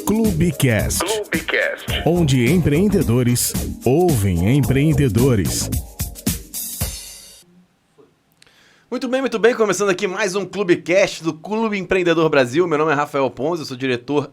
Clubecast, onde empreendedores ouvem empreendedores. Muito bem, começando aqui mais um Clubecast do Clube Empreendedor Brasil. Meu nome é Rafael Ponzi, eu sou diretor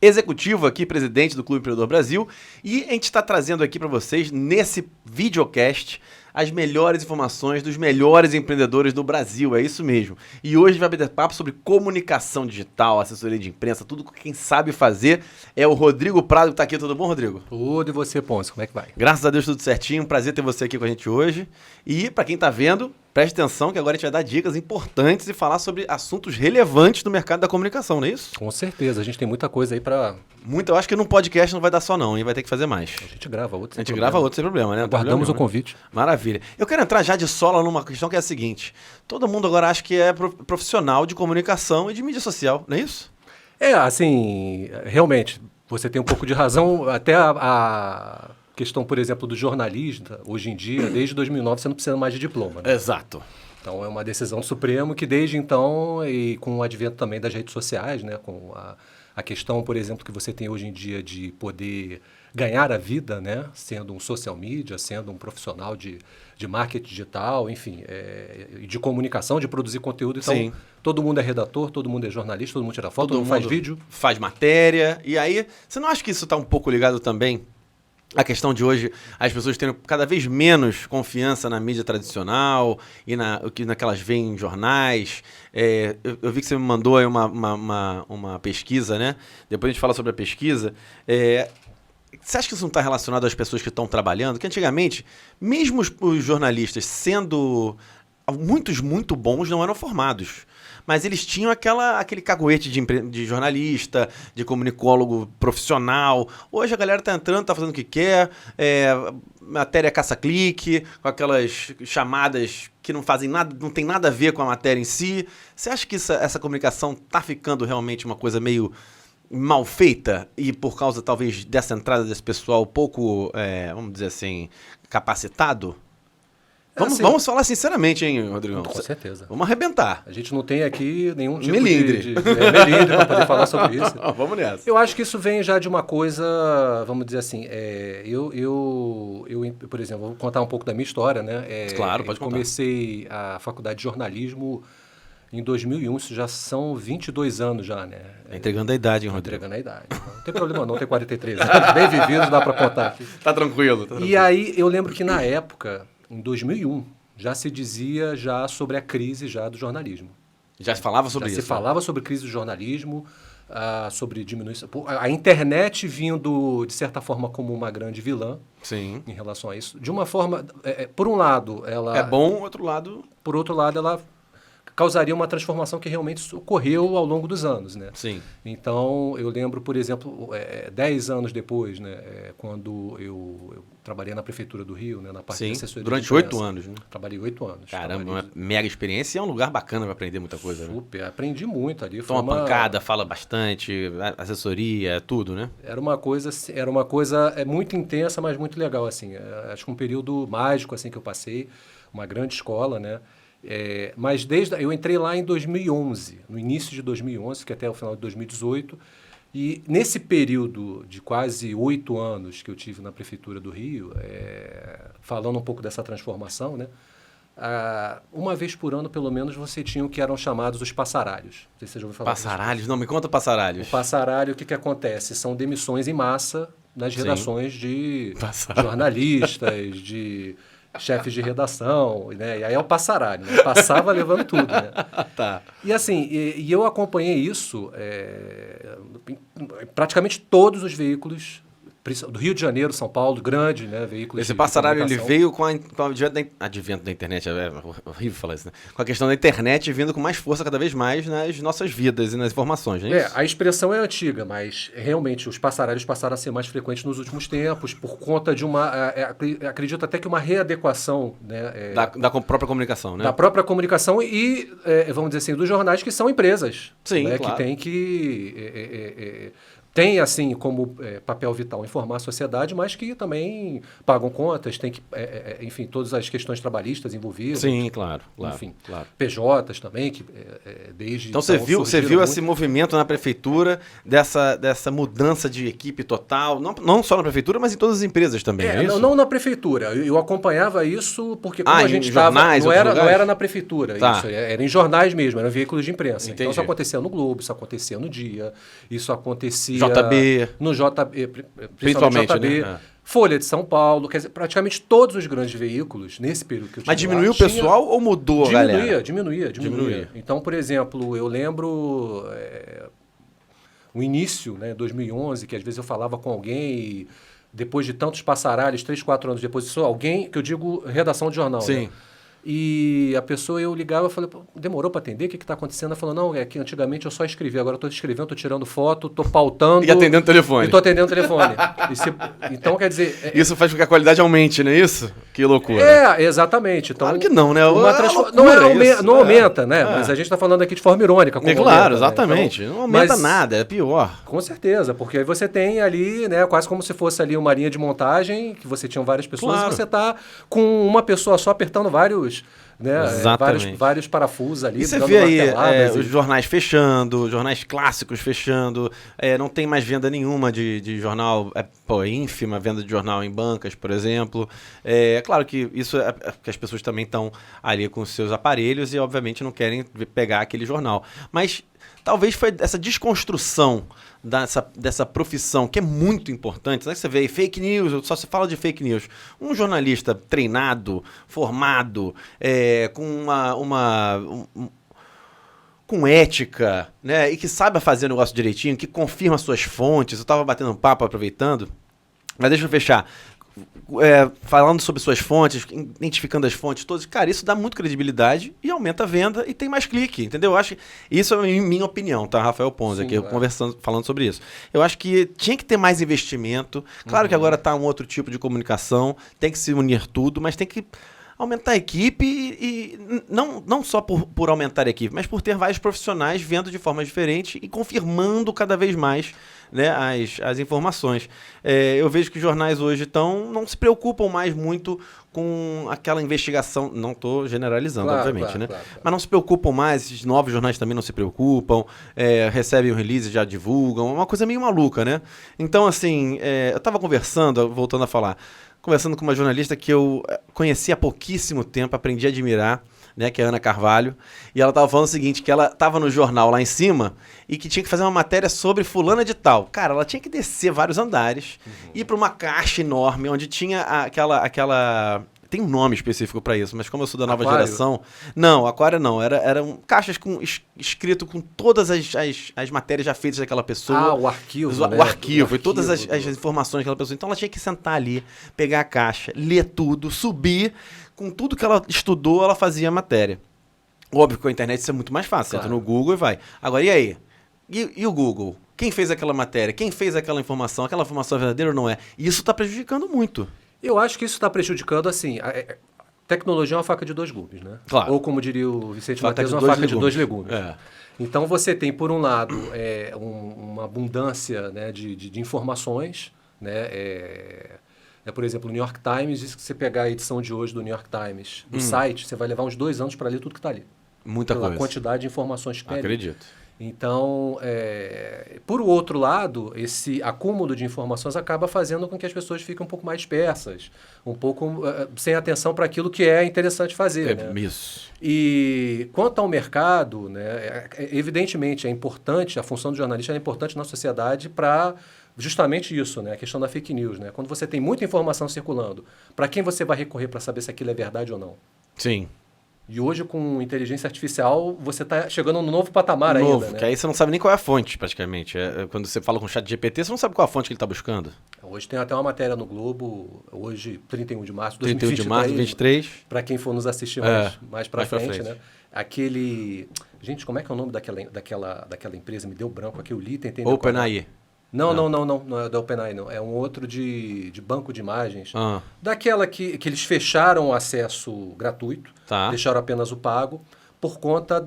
executivo aqui, presidente do Clube Empreendedor Brasil, e a gente está trazendo aqui para vocês, nesse videocast, as melhores informações dos melhores empreendedores do Brasil, é isso mesmo. E hoje vai bater papo sobre comunicação digital, assessoria de imprensa, tudo que quem sabe fazer é o Rodrigo Prado que está aqui. Tudo bom, Rodrigo? Tudo, e você, Ponzi, como é que vai? Graças a Deus, tudo certinho, prazer ter você aqui com a gente hoje. E para quem está vendo, preste atenção que agora a gente vai dar dicas importantes e falar sobre assuntos relevantes do mercado da comunicação, não é isso? Com certeza, a gente tem muita coisa aí para... Eu acho que num podcast não vai dar só não, hein? Vai ter que fazer mais. A gente grava outro sem problema, né? Aguardamos o convite. Maravilha. Eu quero entrar já de sola numa questão que é a seguinte. Todo mundo agora acha que é profissional de comunicação e de mídia social, não é isso? É, assim, realmente, você tem um pouco de razão. Até a questão, por exemplo, do jornalista, hoje em dia, desde 2009, você não precisa mais de diploma, né? Exato. Então, é uma decisão do Supremo que desde então, e com o advento também das redes sociais, né, com a questão, por exemplo, que você tem hoje em dia de poder ganhar a vida, né, sendo um social media, sendo um profissional de marketing digital, enfim, de comunicação, de produzir conteúdo. Então, sim, todo mundo é redator, todo mundo é jornalista, todo mundo tira foto, todo mundo faz vídeo. Faz matéria. E aí, você não acha que isso está um pouco ligado também a questão de hoje, as pessoas tendo cada vez menos confiança na mídia tradicional e que elas veem em jornais? Eu vi que você me mandou aí uma pesquisa, né? Depois a gente fala sobre a pesquisa. Você acha que isso não está relacionado às pessoas que estão trabalhando? Que antigamente, mesmo os jornalistas sendo muitos muito bons, não eram formados. Mas eles tinham aquele caguete de jornalista, de comunicólogo profissional. Hoje a galera tá entrando, tá fazendo o que quer, matéria caça-clique, com aquelas chamadas que não fazem nada, não tem nada a ver com a matéria em si. Você acha que essa comunicação tá ficando realmente uma coisa meio mal feita? E por causa, talvez, dessa entrada desse pessoal pouco, vamos dizer assim, capacitado? Vamos falar sinceramente, hein, Rodrigo? Com certeza. Vamos arrebentar. A gente não tem aqui nenhum tipo melindre de melindre para poder falar sobre isso. Vamos nessa. Eu acho que isso vem já de uma coisa, vamos dizer assim, eu, por exemplo, vou contar um pouco da minha história, né? Claro, pode contar. Eu comecei a faculdade de jornalismo em 2001, isso já são 22 anos já, né? Tá entregando a idade, hein, Rodrigo? Entregando a idade. Não tem problema não, tem 43 anos, bem vividos, dá para contar aqui. Tá tranquilo. E aí, eu lembro que na época, em 2001, já se dizia já sobre a crise já do jornalismo. Já se falava sobre isso? Já se falava sobre crise do jornalismo, sobre diminuição. A internet vindo, de certa forma, como uma grande vilã. Sim. Em relação a isso. De uma forma, por um lado, ela... É bom, outro lado... Por outro lado, ela causaria uma transformação que realmente ocorreu ao longo dos anos, né? Sim. Então, eu lembro, por exemplo, 10 anos depois, né, quando eu trabalhei na Prefeitura do Rio, né, na parte de assessoria. Durante 8 anos, né? Trabalhei 8 anos. Caramba, uma mega experiência e é um lugar bacana para aprender muita coisa, né? Super, aprendi muito ali. Toma pancada, fala bastante, assessoria, tudo, né? Era uma coisa muito intensa, mas muito legal, assim. Acho que um período mágico, assim, que eu passei, uma grande escola, né? Mas eu entrei lá em 2011, no início de 2011, que até o final de 2018, e nesse período de quase 8 anos que eu tive na Prefeitura do Rio, falando um pouco dessa transformação, né, uma vez por ano, pelo menos, você tinha o que eram chamados os passaralhos. Não sei se você já ouviu falar. Passaralhos? Não, me conta passaralhos. O passaralho, o que acontece? São demissões em massa nas redações de jornalistas, de chefes de redação, né? E aí é o passaralho, né? Passava levando tudo, né? Tá. E assim, eu acompanhei isso em praticamente todos os veículos do Rio de Janeiro, São Paulo, grande, né, veículos. Esse passaralho ele veio com o advento da internet, é horrível falar isso, né? Com a questão da internet vindo com mais força cada vez mais nas nossas vidas e nas informações, não é isso? A expressão é antiga, mas realmente os passaralhos passaram a ser mais frequentes nos últimos tempos por conta de acredito até que uma readequação, né, da própria comunicação, né? Da própria comunicação e, vamos dizer assim, dos jornais que são empresas. Sim, né, claro. Que tem que tem, assim, como papel vital informar a sociedade, mas que também pagam contas, tem que, enfim, todas as questões trabalhistas envolvidas. Sim, claro. Enfim, claro. PJs também, que desde... Então você viu esse movimento na prefeitura, dessa mudança de equipe total, não só na prefeitura, mas em todas as empresas também, é isso? Não na prefeitura, eu acompanhava isso porque como a gente estava... Jornais, não era na prefeitura, tá. Isso, era em jornais mesmo, eram veículos de imprensa. Entendi. Então isso acontecia no Globo, isso acontecia no Dia, isso acontecia... JB. No JB, Principalmente, JB, né? Folha de São Paulo, quer dizer, praticamente todos os grandes veículos, nesse período que eu tive Mas diminuiu o pessoal ou mudou a galera? Diminuía. Então, por exemplo, eu lembro o início, né, 2011, que às vezes eu falava com alguém e depois de tantos passaralhos, 3, 4 anos depois, isso alguém, que eu digo redação de jornal, Sim. né? E a pessoa, eu ligava e falei, demorou para atender? O que está acontecendo? Ela falou, não, é que antigamente eu só escrevia, agora eu estou escrevendo, estou tirando foto, estou pautando... E atendendo o telefone. Estou atendendo o telefone. Então, quer dizer... Isso faz com que a qualidade aumente, não é isso? Que loucura. Exatamente. Então, claro que não, né? Não aumenta, né? Mas a gente está falando aqui de forma irônica. Claro, exatamente. Né? Então, não aumenta nada, é pior. Com certeza, porque aí você tem ali, né, quase como se fosse ali uma linha de montagem, que você tinha várias pessoas, claro. E você está com uma pessoa só apertando vários... Né? Vários parafusos ali. E você vê aí os jornais fechando, jornais clássicos fechando, não tem mais venda nenhuma de jornal, ínfima venda de jornal em bancas, por exemplo. É claro que isso é que as pessoas também estão ali com os seus aparelhos e obviamente não querem pegar aquele jornal. Mas talvez foi essa desconstrução dessa profissão, que é muito importante. Né? Você vê aí, fake news, só se fala de fake news. Um jornalista treinado, formado, com ética, né? E que saiba fazer o negócio direitinho, que confirma suas fontes. Eu estava batendo um papo, aproveitando, mas deixa eu fechar. Falando sobre suas fontes, identificando as fontes todas, cara, isso dá muito credibilidade e aumenta a venda e tem mais clique, entendeu? Eu acho que isso é minha opinião, tá? Rafael Ponzi aqui, falando sobre isso. Eu acho que tinha que ter mais investimento. Claro que agora tá um outro tipo de comunicação, tem que se unir tudo, mas tem que aumentar a equipe e não só por aumentar a equipe, mas por ter vários profissionais vendo de forma diferente e confirmando cada vez mais, né, as informações. Eu vejo que os jornais hoje não se preocupam mais muito com aquela investigação, não estou generalizando, obviamente, né? Claro. Mas não se preocupam mais, esses novos jornais também não se preocupam, recebem o release e já divulgam, é uma coisa meio maluca, né? Então, assim, eu estava voltando a falar, conversando com uma jornalista que eu conheci há pouquíssimo tempo, aprendi a admirar, né, que é a Ana Carvalho, e ela estava falando o seguinte, que ela estava no jornal lá em cima e que tinha que fazer uma matéria sobre fulana de tal. Cara, ela tinha que descer vários andares, ir para uma caixa enorme, onde tinha aquela... Tem um nome específico para isso, mas como eu sou da nova geração... Não, aquário não. Eram caixas escrito com todas as matérias já feitas daquela pessoa. O arquivo, né? O arquivo e todas as informações daquela pessoa. Então ela tinha que sentar ali, pegar a caixa, ler tudo, subir. Com tudo que ela estudou, ela fazia a matéria. Óbvio que com a internet isso é muito mais fácil. Claro. Entra no Google e vai. Agora, e aí? E o Google? Quem fez aquela matéria? Quem fez aquela informação? Aquela informação é verdadeira ou não é? E isso está prejudicando muito. Eu acho que isso está prejudicando, assim... Tecnologia é uma faca de dois gumes, né? Claro. Ou, como diria o Vicente Mateus, uma faca de dois legumes. Então, você tem, por um lado, uma abundância, né, de informações, né? Por exemplo, o New York Times, se você pegar a edição de hoje do New York Times, do site, você vai levar uns 2 anos para ler tudo que está ali. Muita coisa. A quantidade de informações que tem. Acredito. Então, por outro lado, esse acúmulo de informações acaba fazendo com que as pessoas fiquem um pouco mais dispersas, um pouco sem atenção para aquilo que é interessante fazer. Né? Isso. E quanto ao mercado, né, evidentemente é importante, a função do jornalista é importante na sociedade para justamente isso, né, a questão da fake news. Né? Quando você tem muita informação circulando, para quem você vai recorrer para saber se aquilo é verdade ou não? Sim. E hoje, com inteligência artificial, você está chegando num novo patamar ainda. Né? Que aí você não sabe nem qual é a fonte, praticamente. Quando você fala com o chat GPT, você não sabe qual é a fonte que ele está buscando. Hoje tem até uma matéria no Globo, hoje, 31 de março de 2023. 31 de março de 2023. Para quem for nos assistir mais para frente, né? Aquele... Gente, como é que é o nome daquela empresa? Me deu branco aqui, eu li, tentei... OpenAI. Não é da OpenAI, não. É um outro de banco de imagens. Daquela que eles fecharam o acesso gratuito, deixaram apenas o pago, por conta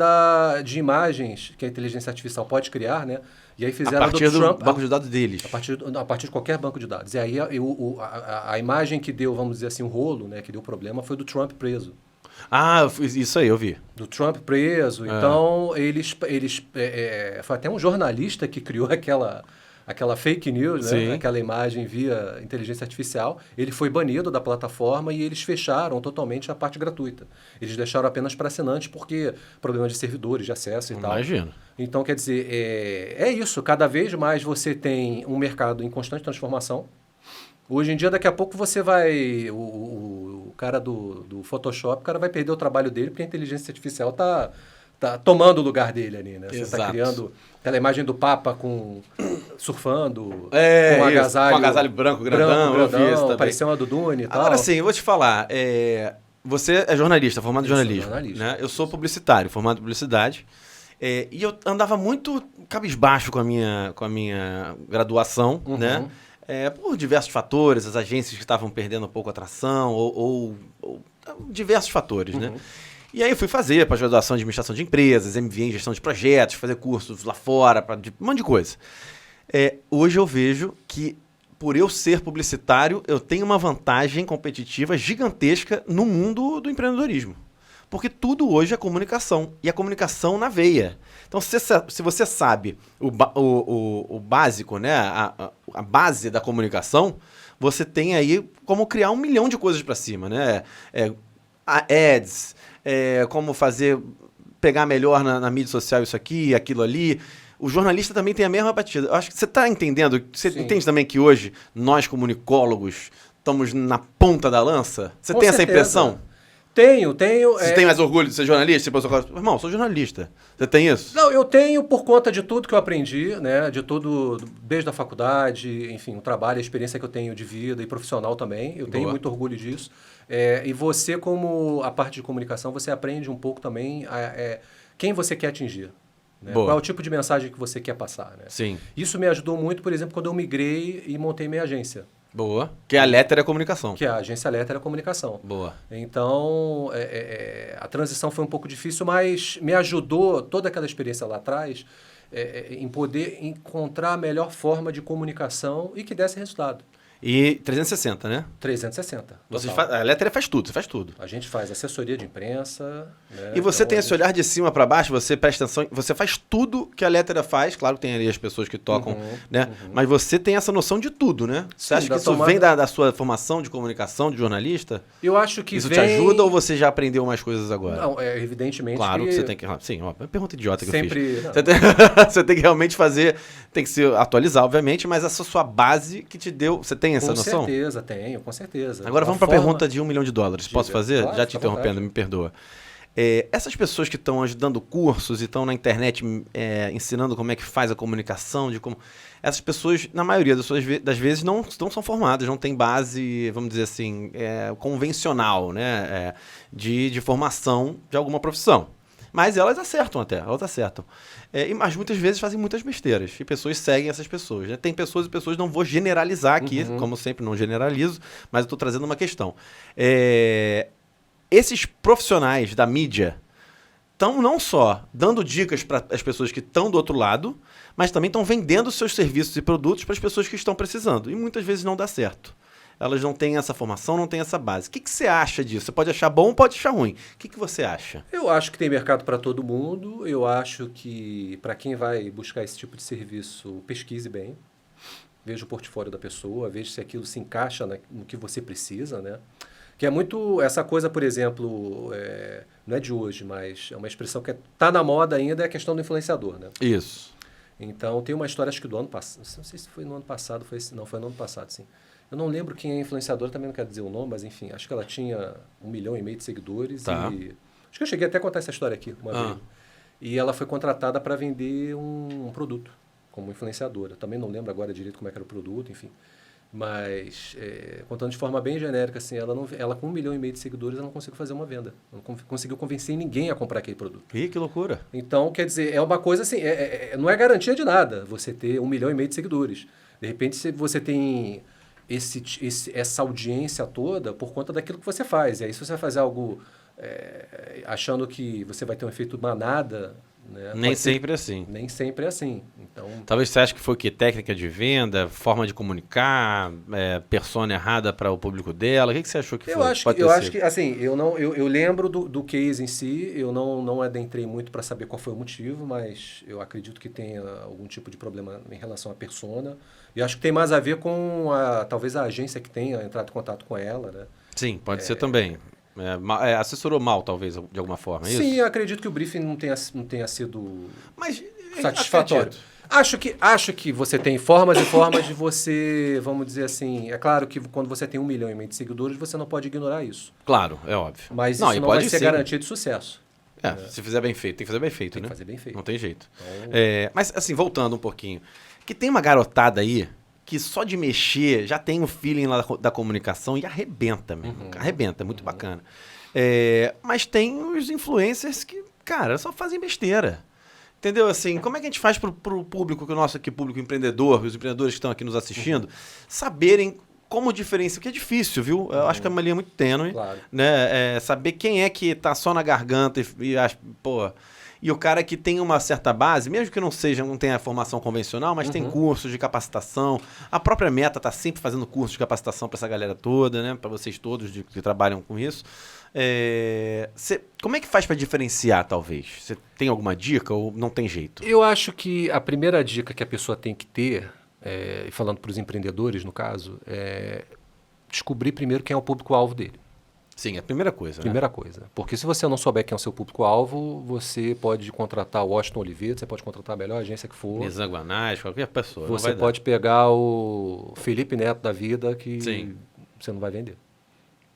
de imagens que a inteligência artificial pode criar, né? E aí fizeram a partir do Trump, banco de dados deles. A partir de qualquer banco de dados. E aí a imagem que deu, vamos dizer assim, o rolo, né, que deu problema, foi do Trump preso. Isso aí, eu vi. Do Trump preso. Então, foi até um jornalista que criou aquela fake news, né? Aquela imagem via inteligência artificial. Ele foi banido da plataforma e eles fecharam totalmente a parte gratuita. Eles deixaram apenas para assinantes porque problema de servidores, de acesso e tal. Imagino. Então, quer dizer, é isso. Cada vez mais você tem um mercado em constante transformação. Hoje em dia, daqui a pouco você vai... O cara do Photoshop, o cara vai perder o trabalho dele porque a inteligência artificial está tomando o lugar dele ali, né? Você está criando aquela imagem do Papa surfando, com um agasalho branco, grandão, parecia uma Dudune e tal. Agora sim, eu vou te falar, você é jornalista, formado em jornalismo, né? Eu sou publicitário, formado em publicidade, e eu andava muito cabisbaixo com a minha graduação, né? Por diversos fatores, as agências que estavam perdendo um pouco a atração, ou diversos fatores, né? E aí eu fui fazer pós-graduação de administração de empresas, MBA em gestão de projetos, fazer cursos lá fora, um monte de coisa. Hoje eu vejo que, por eu ser publicitário, eu tenho uma vantagem competitiva gigantesca no mundo do empreendedorismo. Porque tudo hoje é comunicação, e a comunicação na veia. Então, se você sabe o básico, né, a base da comunicação, você tem aí como criar 1 milhão de coisas para cima, né? Ads, como pegar melhor na mídia social isso aqui, aquilo ali. O jornalista também tem a mesma batida. Eu acho que você está entendendo, você entende também que hoje nós, comunicólogos, estamos na ponta da lança? Você tem essa impressão? Tenho. Você tem mais orgulho de ser jornalista? Irmão, sou jornalista. Você tem isso? Não, eu tenho por conta de tudo que eu aprendi, né? De tudo, desde a faculdade, enfim, o trabalho, a experiência que eu tenho de vida e profissional também. Eu tenho muito orgulho disso. E você, como a parte de comunicação, você aprende um pouco também quem você quer atingir. Né? Qual é o tipo de mensagem que você quer passar. Né? Sim. Isso me ajudou muito, por exemplo, quando eu migrei e montei minha agência. Boa. Que é a Lettera Comunicação. Que é a agência Lettera Comunicação. Boa. Então, a transição foi um pouco difícil, mas me ajudou toda aquela experiência lá atrás em poder encontrar a melhor forma de comunicação e que desse resultado. E 360, né? 360. A Lettera faz tudo, você faz tudo. A gente faz assessoria de imprensa. Né? E você tem esse olhar de cima para baixo, você presta atenção, você faz tudo que a Lettera faz, claro que tem ali as pessoas que tocam, né? Mas você tem essa noção de tudo, né? Você acha que isso vem da sua formação de comunicação, de jornalista? Eu acho que isso te ajuda ou você já aprendeu mais coisas agora? Não, evidentemente claro que você tem que... Sim, uma pergunta idiota que sempre... eu fiz. Você tem que realmente fazer, tem que se atualizar, obviamente, mas essa sua base que te deu... Você tem essa noção? Com certeza, tenho, com certeza. Agora vamos para a pergunta de $1 milhão. Posso fazer? Claro, já te interrompendo, me perdoa. Essas pessoas que estão dando cursos e estão na internet ensinando como é que faz a comunicação, essas pessoas, na maioria das vezes, não são formadas, não têm base, vamos dizer assim, convencional, né? De formação de alguma profissão. Mas elas acertam. Mas muitas vezes fazem muitas besteiras. E pessoas seguem essas pessoas. Né? Tem pessoas e pessoas, não vou generalizar aqui, como sempre, não generalizo, mas eu estou trazendo uma questão. Esses profissionais da mídia estão não só dando dicas para as pessoas que estão do outro lado, mas também estão vendendo seus serviços e produtos para as pessoas que estão precisando. E muitas vezes não dá certo. Elas não têm essa formação, não têm essa base. O que você acha disso? Você pode achar bom ou pode achar ruim. O que você acha? Eu acho que tem mercado para todo mundo. Eu acho que para quem vai buscar esse tipo de serviço, pesquise bem. Veja o portfólio da pessoa, veja se aquilo se encaixa no que você precisa, né? Que é muito... Essa coisa, por exemplo, não é de hoje, mas é uma expressão que está na moda ainda, é a questão do influenciador, né? Isso. Então, tem uma história, acho que do ano passado, não sei se foi no ano passado, foi no ano passado, sim. Eu não lembro quem é a influenciadora, também não quero dizer o nome, mas enfim, acho que ela tinha 1,5 milhão de seguidores. Tá. E acho que eu cheguei até a contar essa história aqui uma vez. E ela foi contratada para vender um produto como influenciadora. Também não lembro agora direito como é que era o produto, enfim. Mas, contando de forma bem genérica, assim, ela com 1,5 milhão de seguidores, ela não conseguiu fazer uma venda. Não conseguiu convencer ninguém a comprar aquele produto. Ih, que loucura. Então, quer dizer, é uma coisa assim, não é garantia de nada você ter 1,5 milhão de seguidores. De repente, se você tem essa audiência toda por conta daquilo que você faz. E aí, se você vai fazer algo achando que você vai ter um efeito manada, né? Nem sempre é assim. Nem sempre é assim. Então, Talvez você ache que foi o quê? Técnica de venda, forma de comunicar, persona errada para o público dela. O que você achou que eu foi? acho que assim, eu lembro do case em si, eu não adentrei muito para saber qual foi o motivo, mas eu acredito que tenha algum tipo de problema em relação à persona. E acho que tem mais a ver com talvez a agência que tenha entrado em contato com ela, né? Sim, pode ser também. Assessorou mal, talvez, de alguma forma, é isso? Sim, eu acredito que o briefing não tenha sido Mas satisfatório. Acho que você tem formas e formas de você, vamos dizer assim, é claro que quando você tem 1,5 milhão de seguidores, você não pode ignorar isso. Claro, é óbvio. Mas isso não vai ser garantia de sucesso. Se fizer bem feito, tem que fazer bem feito, Tem né? que fazer bem feito. Não tem jeito. Então... Mas, assim, voltando um pouquinho, que tem uma garotada aí que só de mexer já tem o feeling lá da comunicação e arrebenta mesmo. Arrebenta, é muito bacana. Mas tem os influencers que, cara, só fazem besteira. Entendeu? Assim, como é que a gente faz pro público, que o nosso aqui, público empreendedor, os empreendedores que estão aqui nos assistindo, saberem como diferenciar? Porque é difícil, viu? Eu acho que é uma linha muito tênue. Claro. Né? Saber quem é que tá só na garganta e o cara que tem uma certa base, mesmo que não tenha formação convencional, mas tem cursos de capacitação. A própria Meta está sempre fazendo cursos de capacitação para essa galera toda, né? Para vocês todos que trabalham com isso. Como é que faz para diferenciar, talvez? Você tem alguma dica ou não tem jeito? Eu acho que a primeira dica que a pessoa tem que ter, falando para os empreendedores, no caso, é descobrir primeiro quem é o público-alvo dele. Sim, é a primeira coisa. Primeira coisa. Porque se você não souber quem é o seu público-alvo, você pode contratar o Washington Oliveira, você pode contratar a melhor agência que for. Nizam Guanais, qualquer pessoa. Você pode pegar o Felipe Neto da vida, que você não vai vender.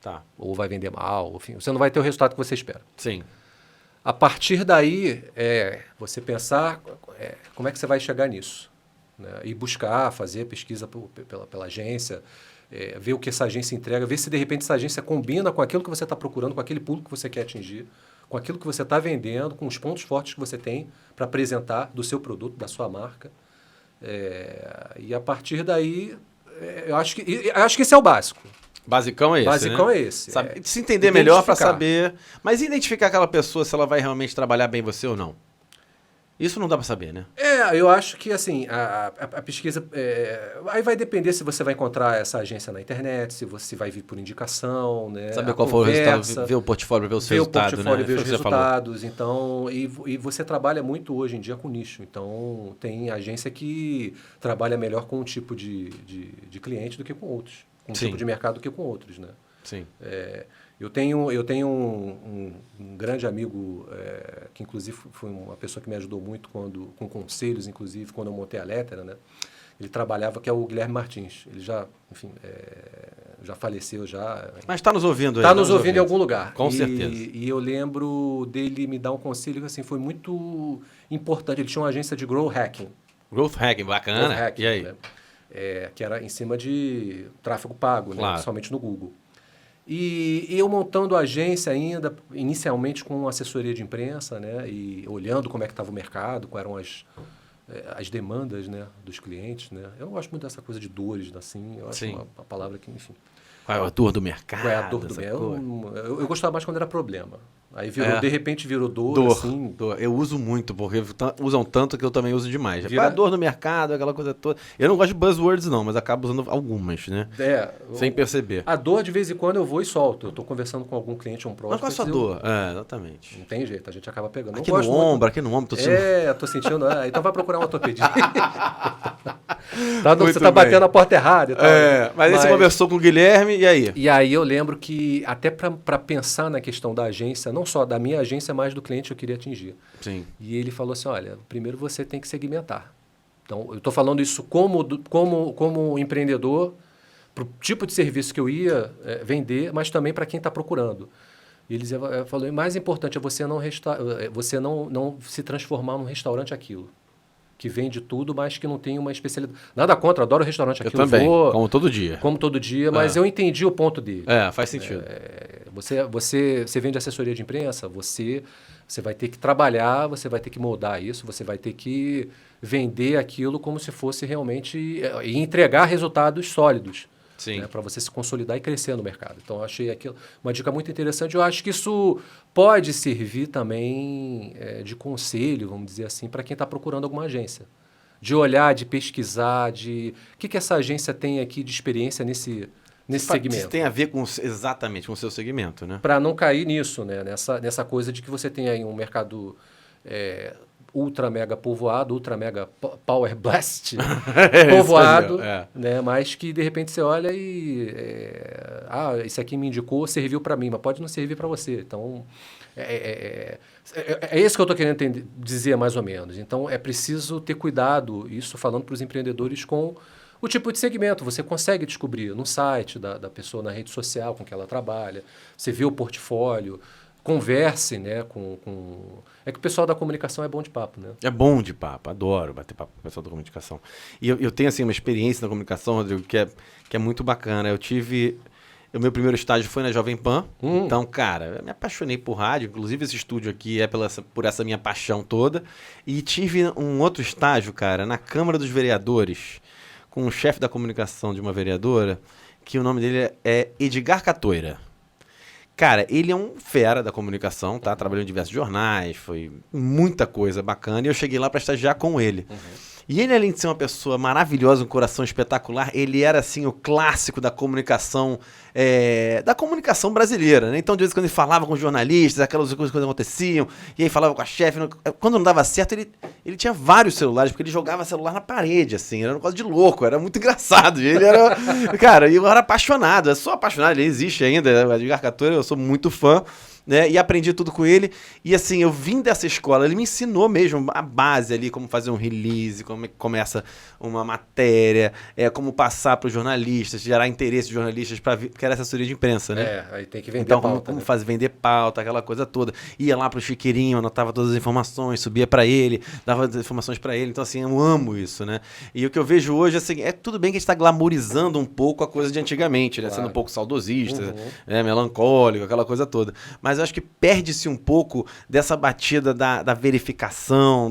Tá. Ou vai vender mal, enfim. Você não vai ter o resultado que você espera. Sim. A partir daí, você pensar como é que você vai chegar nisso. Né? E buscar, fazer pesquisa pela agência, ver o que essa agência entrega, ver se de repente essa agência combina com aquilo que você está procurando, com aquele público que você quer atingir, com aquilo que você está vendendo, com os pontos fortes que você tem para apresentar do seu produto, da sua marca. E a partir daí, eu acho que esse é o básico. Basicão é esse, Basicão né? é esse. Se entender melhor para saber. Mas identificar aquela pessoa, se ela vai realmente trabalhar bem você ou não. Isso não dá para saber, né? Eu acho que assim, a pesquisa... aí vai depender se você vai encontrar essa agência na internet, se você vai vir por indicação, né? Saber qual foi o resultado, ver o portfólio, ver o seu resultado, né? Ver os resultados. Então, e você trabalha muito hoje em dia com nicho. Então, tem agência que trabalha melhor com um tipo de cliente do que com outros. Com um tipo de mercado do que com outros, né? Sim. Eu tenho um grande amigo, que inclusive foi uma pessoa que me ajudou muito com conselhos, inclusive, quando eu montei a Lettera, né? Ele trabalhava, que é o Guilherme Martins. Ele já, enfim, já faleceu, já... Mas está nos ouvindo aí. Está nos ouvindo em algum lugar. Com certeza. E eu lembro dele me dar um conselho que assim, foi muito importante. Ele tinha uma agência de growth hacking. Growth hacking, bacana. Growth hacking, e aí? né? Que era em cima de tráfego pago, claro. Né? Principalmente no Google. E eu montando a agência ainda, inicialmente com assessoria de imprensa, né? E olhando como é que estava o mercado, quais eram as demandas, né? Dos clientes, né? Eu gosto muito dessa coisa de dores, assim, eu acho uma palavra que, enfim... Qual é a dor do mercado? Qual é a dor do mercado? Eu gostava mais quando era problema. Aí de repente virou dor, assim. Dor. Eu uso muito, porque usam tanto que eu também uso demais. A dor no mercado, aquela coisa toda. Eu não gosto de buzzwords, não, mas acabo usando algumas, né? Sem perceber. A dor, de vez em quando, eu vou e solto. Eu estou conversando com algum cliente ou um próximo. Mas qual é a sua dor? Exatamente. Não tem jeito, a gente acaba pegando. Aqui no ombro, tô sentindo. Tô sentindo. Então vai procurar um ortopedista. Você está batendo a porta errada e tal. Mas aí você conversou com o Guilherme, e aí? E aí eu lembro que, até para pensar na questão da agência, não só da minha agência, mas do cliente que eu queria atingir. Sim. E ele falou assim, olha, primeiro você tem que segmentar. Então, eu estou falando isso como empreendedor, para o tipo de serviço que eu ia vender, mas também para quem está procurando. E ele falou, o mais importante é você não se transformar num restaurante aquilo. Que vende tudo, mas que não tem uma especialidade. Nada contra, adoro restaurante aqui. Eu também, como todo dia. Como todo dia, mas eu entendi o ponto dele. Faz sentido. Você vende assessoria de imprensa, você vai ter que trabalhar, você vai ter que moldar isso, você vai ter que vender aquilo como se fosse realmente... e entregar resultados sólidos. Sim. Né, para você se consolidar e crescer no mercado. Então, eu achei aquilo uma dica muito interessante. Eu acho que isso pode servir também de conselho, vamos dizer assim, para quem está procurando alguma agência. De olhar, de pesquisar, de o que essa agência tem aqui de experiência nesse segmento. Isso tem a ver exatamente com o seu segmento, né? Para não cair nisso, né? Nessa coisa de que você tem aí um mercado ultra mega povoado, ultra mega power blast povoado, né? Mas que de repente você olha e esse aqui me indicou, serviu para mim, mas pode não servir para você. Então é isso que eu estou querendo dizer mais ou menos. Então é preciso ter cuidado, isso falando para os empreendedores, com o tipo de segmento. Você consegue descobrir no site da pessoa, na rede social com que ela trabalha, você vê o portfólio, converse, né, É que o pessoal da comunicação é bom de papo, né? É bom de papo, adoro bater papo com o pessoal da comunicação. E eu tenho, assim, uma experiência na comunicação, Rodrigo, que é muito bacana. O meu primeiro estágio foi na Jovem Pan. Então, cara, eu me apaixonei por rádio. Inclusive, esse estúdio aqui é por essa minha paixão toda. E tive um outro estágio, cara, na Câmara dos Vereadores, com o chefe da comunicação de uma vereadora, que o nome dele é Edgar Catoira. Cara, ele é um fera da comunicação, tá? Trabalhou em diversos jornais, foi muita coisa bacana. E eu cheguei lá para estagiar com ele. E ele, além de ser uma pessoa maravilhosa, um coração espetacular, ele era, assim, o clássico da comunicação brasileira, né? Então, de vez em quando ele falava com os jornalistas, aquelas coisas que aconteciam, e aí falava com a chefe. Quando não dava certo, ele tinha vários celulares, porque ele jogava celular na parede, assim, era um negócio de louco, era muito engraçado. Ele era, cara, eu era apaixonado, eu sou apaixonado, ele existe ainda, o Edgar Catoira, eu sou muito fã. Né? E aprendi tudo com ele. E assim, eu vim dessa escola, ele me ensinou mesmo a base ali, como fazer um release, como é que começa uma matéria, como passar para os jornalistas, gerar interesse de jornalistas, porque era assessoria de imprensa, né? Aí tem que vender então, pauta. Como fazer, vender pauta, aquela coisa toda. Ia lá pro Chiqueirinho, anotava todas as informações, subia para ele, dava as informações para ele. Então, assim, eu amo isso, né? E o que eu vejo hoje, assim, tudo bem que a gente está glamorizando um pouco a coisa de antigamente, né? Claro. Sendo um pouco saudosista, né? Melancólico, aquela coisa toda. Mas eu acho que perde-se um pouco dessa batida da verificação,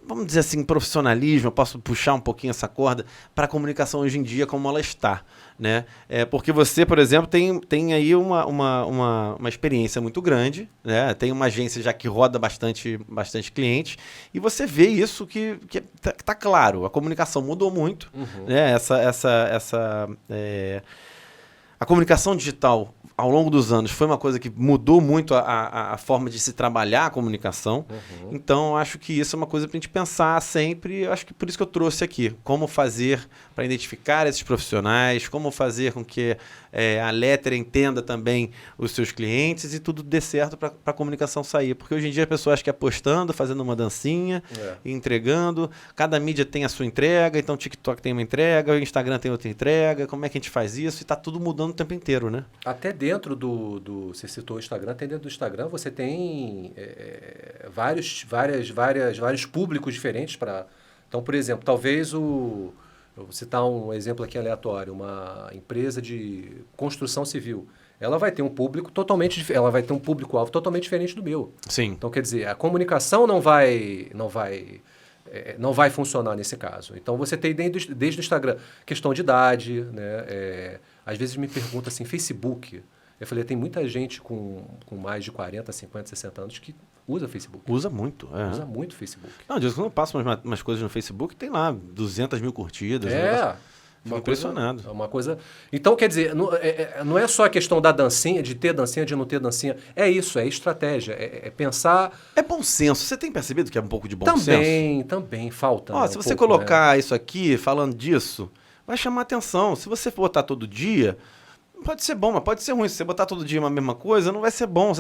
vamos dizer assim, profissionalismo. Eu posso puxar um pouquinho essa corda para a comunicação hoje em dia como ela está, né? Porque você, por exemplo, tem aí uma experiência muito grande, né? Tem uma agência já que roda bastante clientes, e você vê isso que tá claro, a comunicação mudou muito, né? A comunicação digital, ao longo dos anos, foi uma coisa que mudou muito a forma de se trabalhar a comunicação. Então, acho que isso é uma coisa para a gente pensar sempre. Eu acho que por isso que eu trouxe aqui. Como fazer para identificar esses profissionais, como fazer com que a Letter entenda também os seus clientes e tudo dê certo para a comunicação sair. Porque hoje em dia a pessoa acha que apostando, fazendo uma dancinha, e entregando. Cada mídia tem a sua entrega, então o TikTok tem uma entrega, o Instagram tem outra entrega. Como é que a gente faz isso? E está tudo mudando o tempo inteiro, né? Até dentro você citou o Instagram, até dentro do Instagram você tem vários públicos diferentes para... Então, por exemplo, talvez eu vou citar um exemplo aqui aleatório, uma empresa de construção civil. Ela vai ter um público ela vai ter um público-alvo totalmente diferente do meu. Sim. Então, quer dizer, a comunicação não vai funcionar nesse caso. Então, você tem desde o Instagram questão de idade, né? Às vezes me pergunta assim, Facebook. Eu falei, tem muita gente com mais de 40, 50, 60 anos que usa Facebook. Usa muito. Usa muito Facebook. Não, às vezes quando eu passo umas coisas no Facebook, tem lá 200 mil curtidas. Fico impressionado. Uma coisa... Então, quer dizer, não é só a questão da dancinha, de ter dancinha, de não ter dancinha. É isso, é estratégia, é pensar... É bom senso. Você tem percebido que é um pouco de bom senso? Também falta. Se você colocar isso aqui, falando disso, vai chamar atenção. Se você for botar todo dia... Pode ser bom, mas pode ser ruim. Se você botar todo dia uma mesma coisa, não vai ser bom.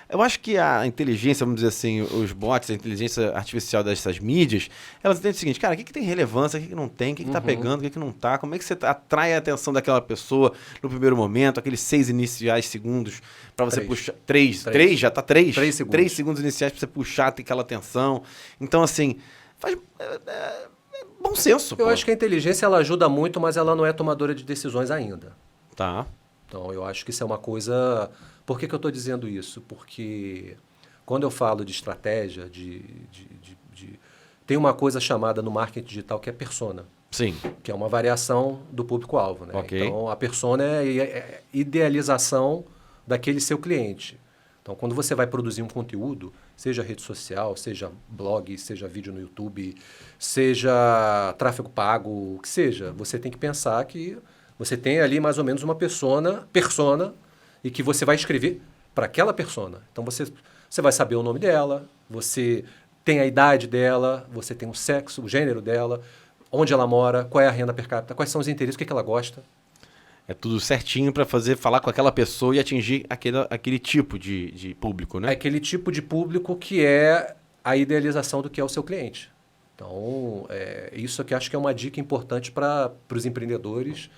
Eu acho que a inteligência, vamos dizer assim, os bots, a inteligência artificial dessas mídias, elas entendem o seguinte, cara, o que tem relevância, o que não tem, o que tá pegando, o que não tá, como é que você atrai a atenção daquela pessoa no primeiro momento, aqueles 6 iniciais segundos para você puxar... 3 já tá 3? 3 segundos. 3 segundos iniciais para você puxar, ter aquela atenção. Então, assim, faz... bom senso. Eu acho que a inteligência, ela ajuda muito, mas ela não é tomadora de decisões ainda. Tá. Então, eu acho que isso é uma coisa... Por que eu estou dizendo isso? Porque quando eu falo de estratégia, tem uma coisa chamada no marketing digital que é persona. Sim. que é uma variação do público-alvo, né? Ok. Então, a persona é a idealização daquele seu cliente. Então, quando você vai produzir um conteúdo, seja rede social, seja blog, seja vídeo no YouTube, seja tráfego pago, o que seja, você tem que pensar que você tem ali mais ou menos uma persona, e que você vai escrever para aquela persona. Então, você vai saber o nome dela, você tem a idade dela, você tem o sexo, o gênero dela, onde ela mora, qual é a renda per capita, quais são os interesses, o que ela gosta. É tudo certinho para falar com aquela pessoa e atingir aquele tipo de público, né? É aquele tipo de público que é a idealização do que é o seu cliente. Então, isso aqui acho que é uma dica importante para os empreendedores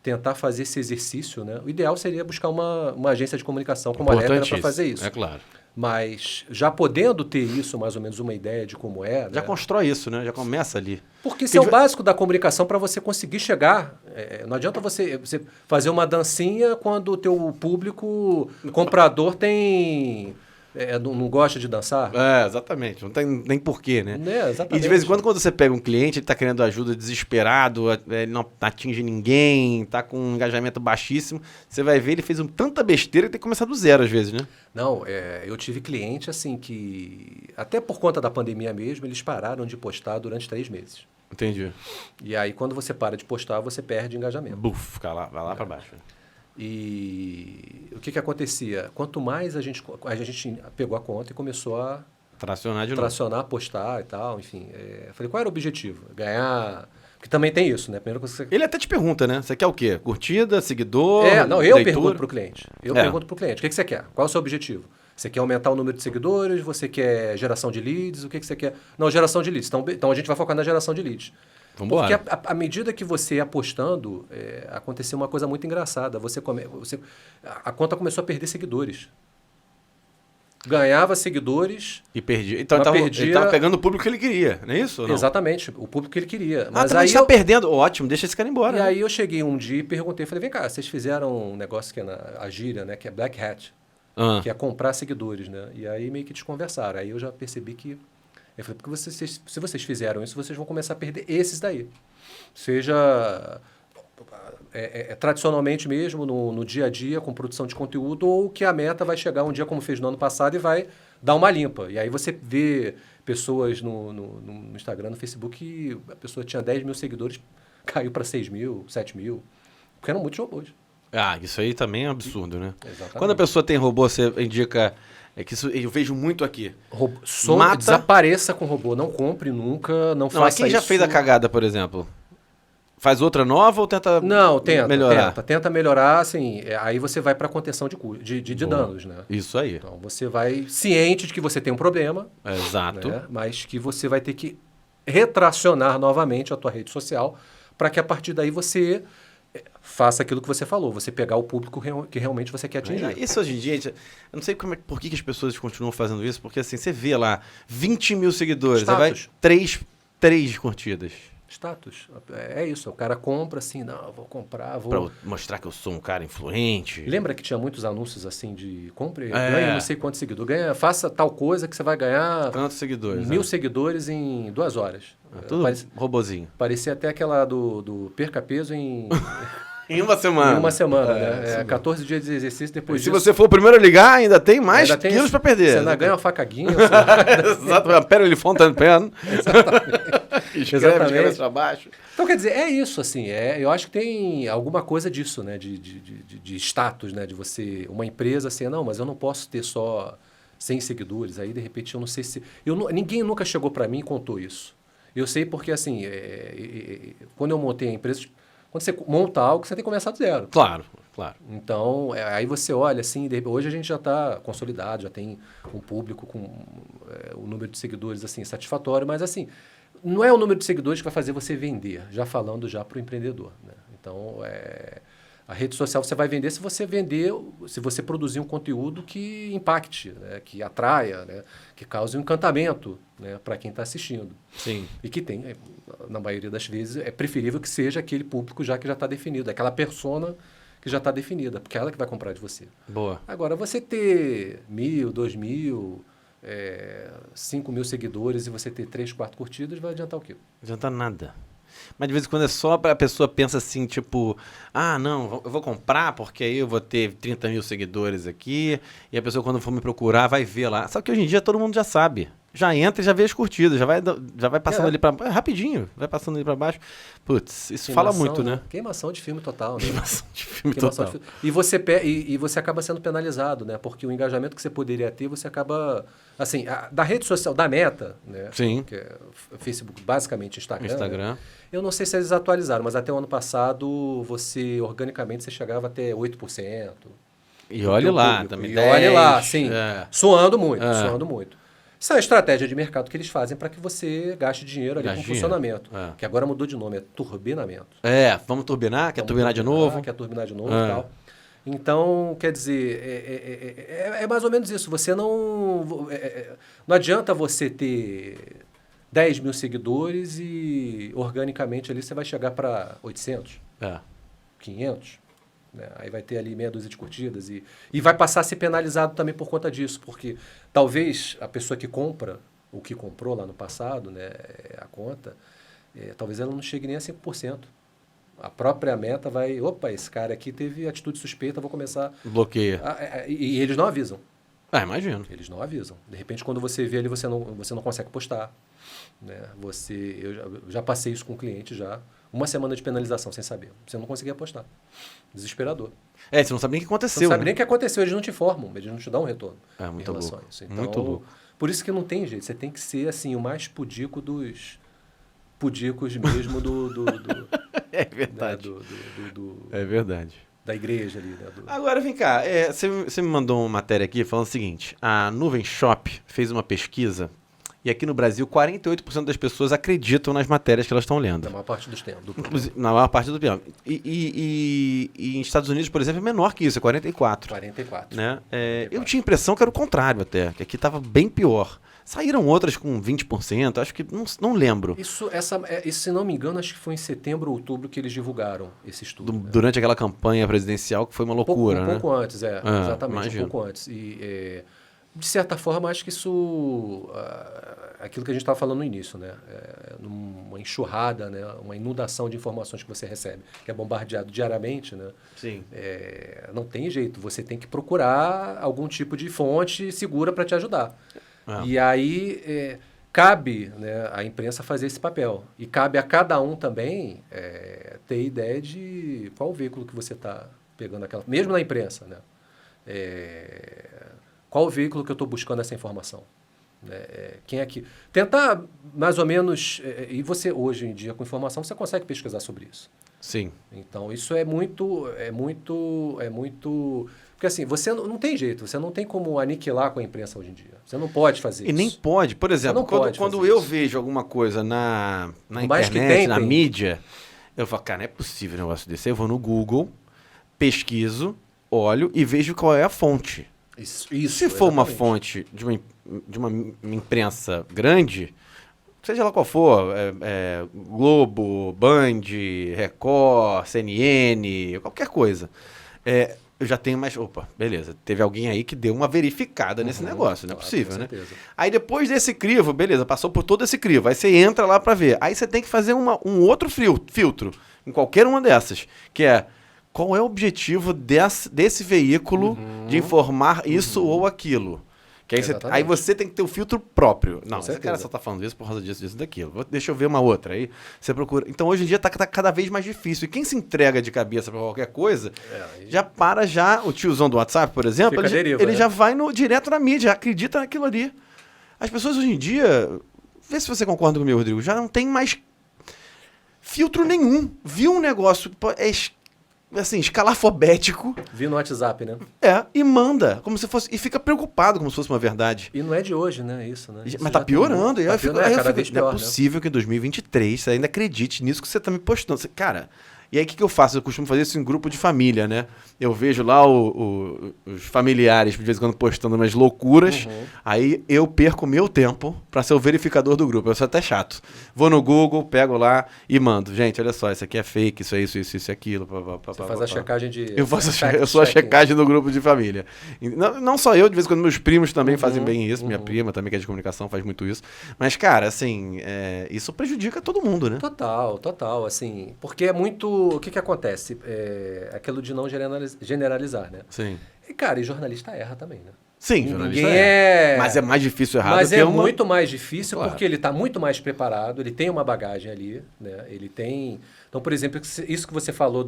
tentar fazer esse exercício, né? O ideal seria buscar uma agência de comunicação como a Lepera para fazer isso. É claro. Mas já podendo ter isso, mais ou menos uma ideia de como é... Já né? constrói isso, né? Já começa ali. Porque isso é o básico da comunicação para você conseguir chegar. Não adianta você fazer uma dancinha quando o teu público comprador não gosta de dançar. Exatamente. Não tem nem porquê, né? Exatamente. E de vez em quando você pega um cliente, ele está querendo ajuda desesperado, ele não atinge ninguém, está com um engajamento baixíssimo, você vai ver, ele fez tanta besteira que tem que começar do zero às vezes, né? Não, eu tive cliente assim que, até por conta da pandemia mesmo, eles pararam de postar durante 3 meses. Entendi. E aí, quando você para de postar, você perde engajamento. Buf, vai lá para baixo. E o que acontecia? Quanto mais a gente pegou a conta e começou a tracionar, postar e tal, enfim. Eu falei, qual era o objetivo? Ganhar... Porque também tem isso, né? Primeiro que você... Ele até te pergunta, né? Você quer o quê? Curtida, seguidor, eu leitura? pergunto pro cliente. Pergunto pro cliente, o que você quer? Qual é o seu objetivo? Você quer aumentar o número de seguidores? Você quer geração de leads? O que você quer? Não, geração de leads. Então a gente vai focar na geração de leads. Vambora. Porque à medida que você ia apostando, aconteceu uma coisa muito engraçada. A conta começou a perder seguidores. Ganhava seguidores... E perdia. Então ele estava pegando o público que ele queria, não é isso? Ou não? Exatamente, o público que ele queria. Mas também está perdendo. Ótimo, deixa esse cara embora. E aí eu cheguei um dia e perguntei, falei, vem cá, vocês fizeram um negócio que é a gíria, né, que é Black Hat, que é comprar seguidores, né? E aí meio que desconversaram. Aí eu já percebi que... Eu falei, porque se vocês fizeram isso, vocês vão começar a perder esses daí. Seja tradicionalmente mesmo, no dia a dia, com produção de conteúdo, ou que a meta vai chegar um dia, como fez no ano passado, e vai dar uma limpa. E aí você vê pessoas no Instagram, no Facebook, que a pessoa tinha 10 mil seguidores, caiu para 6 mil, 7 mil, porque eram muitos robôs. Isso aí também é um absurdo, né? Exatamente. Quando a pessoa tem robô, você indica... que isso eu vejo muito aqui. Desapareça com robô. Não compre nunca, não faça isso. Quem já fez a cagada, por exemplo? Faz outra nova ou tenta melhorar? Tenta melhorar, assim, aí você vai para contenção de danos, né? Isso aí. Então você vai ciente de que você tem um problema. Exato. Né? Mas que você vai ter que retracionar novamente a tua rede social para que a partir daí você... faça aquilo que você falou, você pegar o público que realmente você quer atingir. Isso hoje em dia, eu não sei por que as pessoas continuam fazendo isso, porque assim, você vê lá 20 mil seguidores, aí vai 3 curtidas. Status, é isso, o cara compra assim, não, eu vou comprar, Pra mostrar que eu sou um cara influente. Lembra que tinha muitos anúncios assim de compre, ganha não sei quantos seguidores, faça tal coisa que você vai ganhar tantos seguidores, 1000 seguidores em 2 horas. Tudo robozinho. Parecia até aquela do perca peso em... Em uma semana. Em uma semana, né? 14 dias de exercício depois disso. Se você for o primeiro a ligar, ainda tem mais quilos para perder. Você ainda ganha uma facaguinha. Exato, uma pera de fontaine pen. Escreve para baixo. Então, quer dizer, é isso, assim. Eu acho que tem alguma coisa disso, né? De status, né? De você... Uma empresa assim, não, mas eu não posso ter só 100 seguidores. Aí, de repente, eu não sei se... Ninguém nunca chegou para mim e contou isso. Eu sei porque, assim, quando eu montei a empresa... Quando você monta algo, você tem que começar do zero. Claro. Então, aí você olha assim, hoje a gente já está consolidado, já tem um público com o número de seguidores assim, satisfatório, mas assim, não é o número de seguidores que vai fazer você vender, já falando já para o empreendedor. Né? Então, a rede social você vai vender se você produzir um conteúdo que impacte, né? Que atraia, né? Que cause um encantamento, né? Para quem está assistindo. Sim. E que tem, na maioria das vezes, é preferível que seja aquele público que já está definido, aquela persona que já está definida, porque é ela que vai comprar de você. Boa. Agora, você ter 1.000, 2.000, 5 mil seguidores e você ter 3, 4 curtidas, vai adiantar o quê? Não adianta nada. Mas de vez em quando é só pra pessoa pensa assim, tipo, ah, não, eu vou comprar porque aí eu vou ter 30 mil seguidores aqui, e a pessoa quando for me procurar vai ver lá. Só que hoje em dia todo mundo já sabe. Já entra e já vê as curtidas, já vai passando ali pra baixo, rapidinho, vai passando ali pra baixo. Putz, isso fala muito, né? Queimação de filme total, né? Queimação de filme Queimação total. de filme. E você acaba sendo penalizado, né? Porque o engajamento que você poderia ter, você acaba... Assim, da rede social, da Meta, né? Sim. Que é Facebook, basicamente Instagram. Instagram. Né? Eu não sei se eles atualizaram, mas até o ano passado, organicamente, você chegava até 8%. E olhe lá, público. também. E 10, olhe lá, sim. É. Suando muito. Isso é a estratégia de mercado que eles fazem para que você gaste dinheiro ali com funcionamento. Que agora mudou de nome, é turbinamento. Vamos turbinar? Quer turbinar de novo? Quer turbinar de novo e tal. Então, quer dizer, é mais ou menos isso. Você não adianta você ter 10 mil seguidores e organicamente ali você vai chegar para 800, 500. Né? Aí vai ter ali meia dúzia de curtidas e vai passar a ser penalizado também por conta disso, porque talvez a pessoa que compra, o que comprou lá no passado, né, a conta, talvez ela não chegue nem a 5%. A própria Meta vai, esse cara aqui teve atitude suspeita, vou começar... Bloqueia. E eles não avisam. Imagino. Eles não avisam. De repente, quando você vê ali, você não consegue postar. Né? Eu já passei isso com o cliente já. Uma semana de penalização sem saber. Você não conseguia postar. Desesperador. Você não sabe nem o que aconteceu. Você não sabe nem o que aconteceu, eles não te informam, eles não te dão um retorno. Muito louco. Então, muito louco. Por isso que não tem jeito. Você tem que ser assim, o mais pudico dos pudicos mesmo do é verdade. Né, é verdade. Da igreja ali. Né, Agora, vem cá. Você me mandou uma matéria aqui falando o seguinte. A Nuvem Shop fez uma pesquisa e aqui no Brasil 48% das pessoas acreditam nas matérias que elas estão lendo. Na maior parte dos tempos. Na maior parte do tempo. E nos Estados Unidos, por exemplo, é menor que isso, é 44%. 44%. Né? Eu tinha a impressão que era o contrário até, que aqui estava bem pior. Saíram outras com 20%, acho que não lembro. Isso, se não me engano, acho que foi em setembro ou outubro que eles divulgaram esse estudo. Durante aquela campanha presidencial, que foi uma loucura, um né? Pouco antes, exatamente, imagino. Um pouco antes. E, de certa forma, acho que isso... aquilo que a gente estava falando no início, né? Uma enxurrada, né? Uma inundação de informações que você recebe, que é bombardeado diariamente, né? Sim. Não tem jeito, você tem que procurar algum tipo de fonte segura para te ajudar. E aí cabe, né, a imprensa fazer esse papel. E cabe a cada um também ter ideia de qual veículo que você está pegando aquela... Mesmo na imprensa, né? Qual veículo que eu estou buscando essa informação? Quem é que... Tentar, mais ou menos... e você, hoje em dia, com informação, você consegue pesquisar sobre isso. Sim. Então, isso é muito... Porque assim, você não tem jeito, você não tem como aniquilar com a imprensa hoje em dia. Você não pode fazer isso. E nem pode. Por exemplo, quando eu vejo alguma coisa na internet, na mídia, eu falo, cara, não é possível um negócio desse. Aí eu vou no Google, pesquiso, olho e vejo qual é a fonte. Isso, se for uma fonte de uma imprensa grande, seja lá qual for, Globo, Band, Record, CNN, qualquer coisa, eu já tenho mais... Opa, beleza, teve alguém aí que deu uma verificada nesse negócio, não é possível, né? Aí depois desse crivo, beleza, passou por todo esse crivo, aí você entra lá pra ver, aí você tem que fazer um outro filtro em qualquer uma dessas, que é qual é o objetivo desse veículo de informar isso ou aquilo. Que aí você tem que ter o filtro próprio. Não, esse cara só tá falando isso por causa disso, daquilo. Deixa eu ver uma outra. Aí você procura. Então, hoje em dia tá cada vez mais difícil. E quem se entrega de cabeça pra qualquer coisa, o tiozão do WhatsApp, por exemplo, ele já vai direto na mídia, acredita naquilo ali. As pessoas hoje em dia, vê se você concorda comigo, Rodrigo, já não tem mais filtro nenhum. Viu um negócio, assim, escalafobético. Vi no WhatsApp, né? E manda, como se fosse, e fica preocupado como se fosse uma verdade. E não é de hoje, né? Isso, né? Mas tá piorando. Cada vez pior, não é possível que em 2023 você ainda acredite nisso que você tá me postando. Cara, E aí o que eu faço? Eu costumo fazer isso em grupo de família, né? Eu vejo lá os familiares, de vez em quando, postando umas loucuras. Aí eu perco meu tempo pra ser o verificador do grupo. Eu sou até chato. Vou no Google, pego lá e mando. Gente, olha só, isso aqui é fake, isso é isso e aquilo. Você faz a checagem de... Eu sou a checagem do grupo de família. Não só eu, de vez em quando meus primos também fazem bem isso. Minha prima também, que é de comunicação, faz muito isso. Mas, cara, assim, isso prejudica todo mundo, né? Total, assim, porque é muito... O que acontece? Aquilo de não generalizar, né? Sim. E, cara, jornalista erra também, né? Sim, jornalista erra. Mas é mais difícil errar Mas do que muito mais difícil, claro. porque ele está muito mais preparado, ele tem uma bagagem ali, né? Ele tem... Então, por exemplo, isso que você falou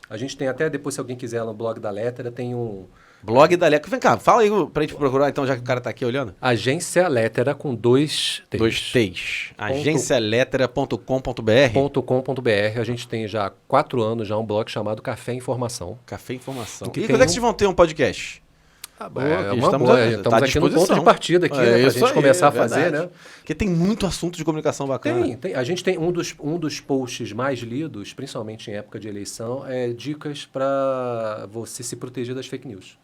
A gente tem até, depois se alguém quiser, no blog da Lettera, tem um... Blog da Lettera. Vem cá, fala aí pra gente procurar, então, já que o cara tá aqui olhando. Agência Lettera com 2 T's. 2 T's. agencialettera.com.br. .com.br. A gente tem já há 4 anos já um blog chamado Café Informação. Café Informação. Que E quando é que vocês vão ter um podcast? Estamos aqui no ponto de partida aqui, né, pra gente começar a fazer, né? Porque tem muito assunto de comunicação bacana. Tem. A gente tem um dos posts mais lidos, principalmente em época de eleição, dicas para você se proteger das fake news.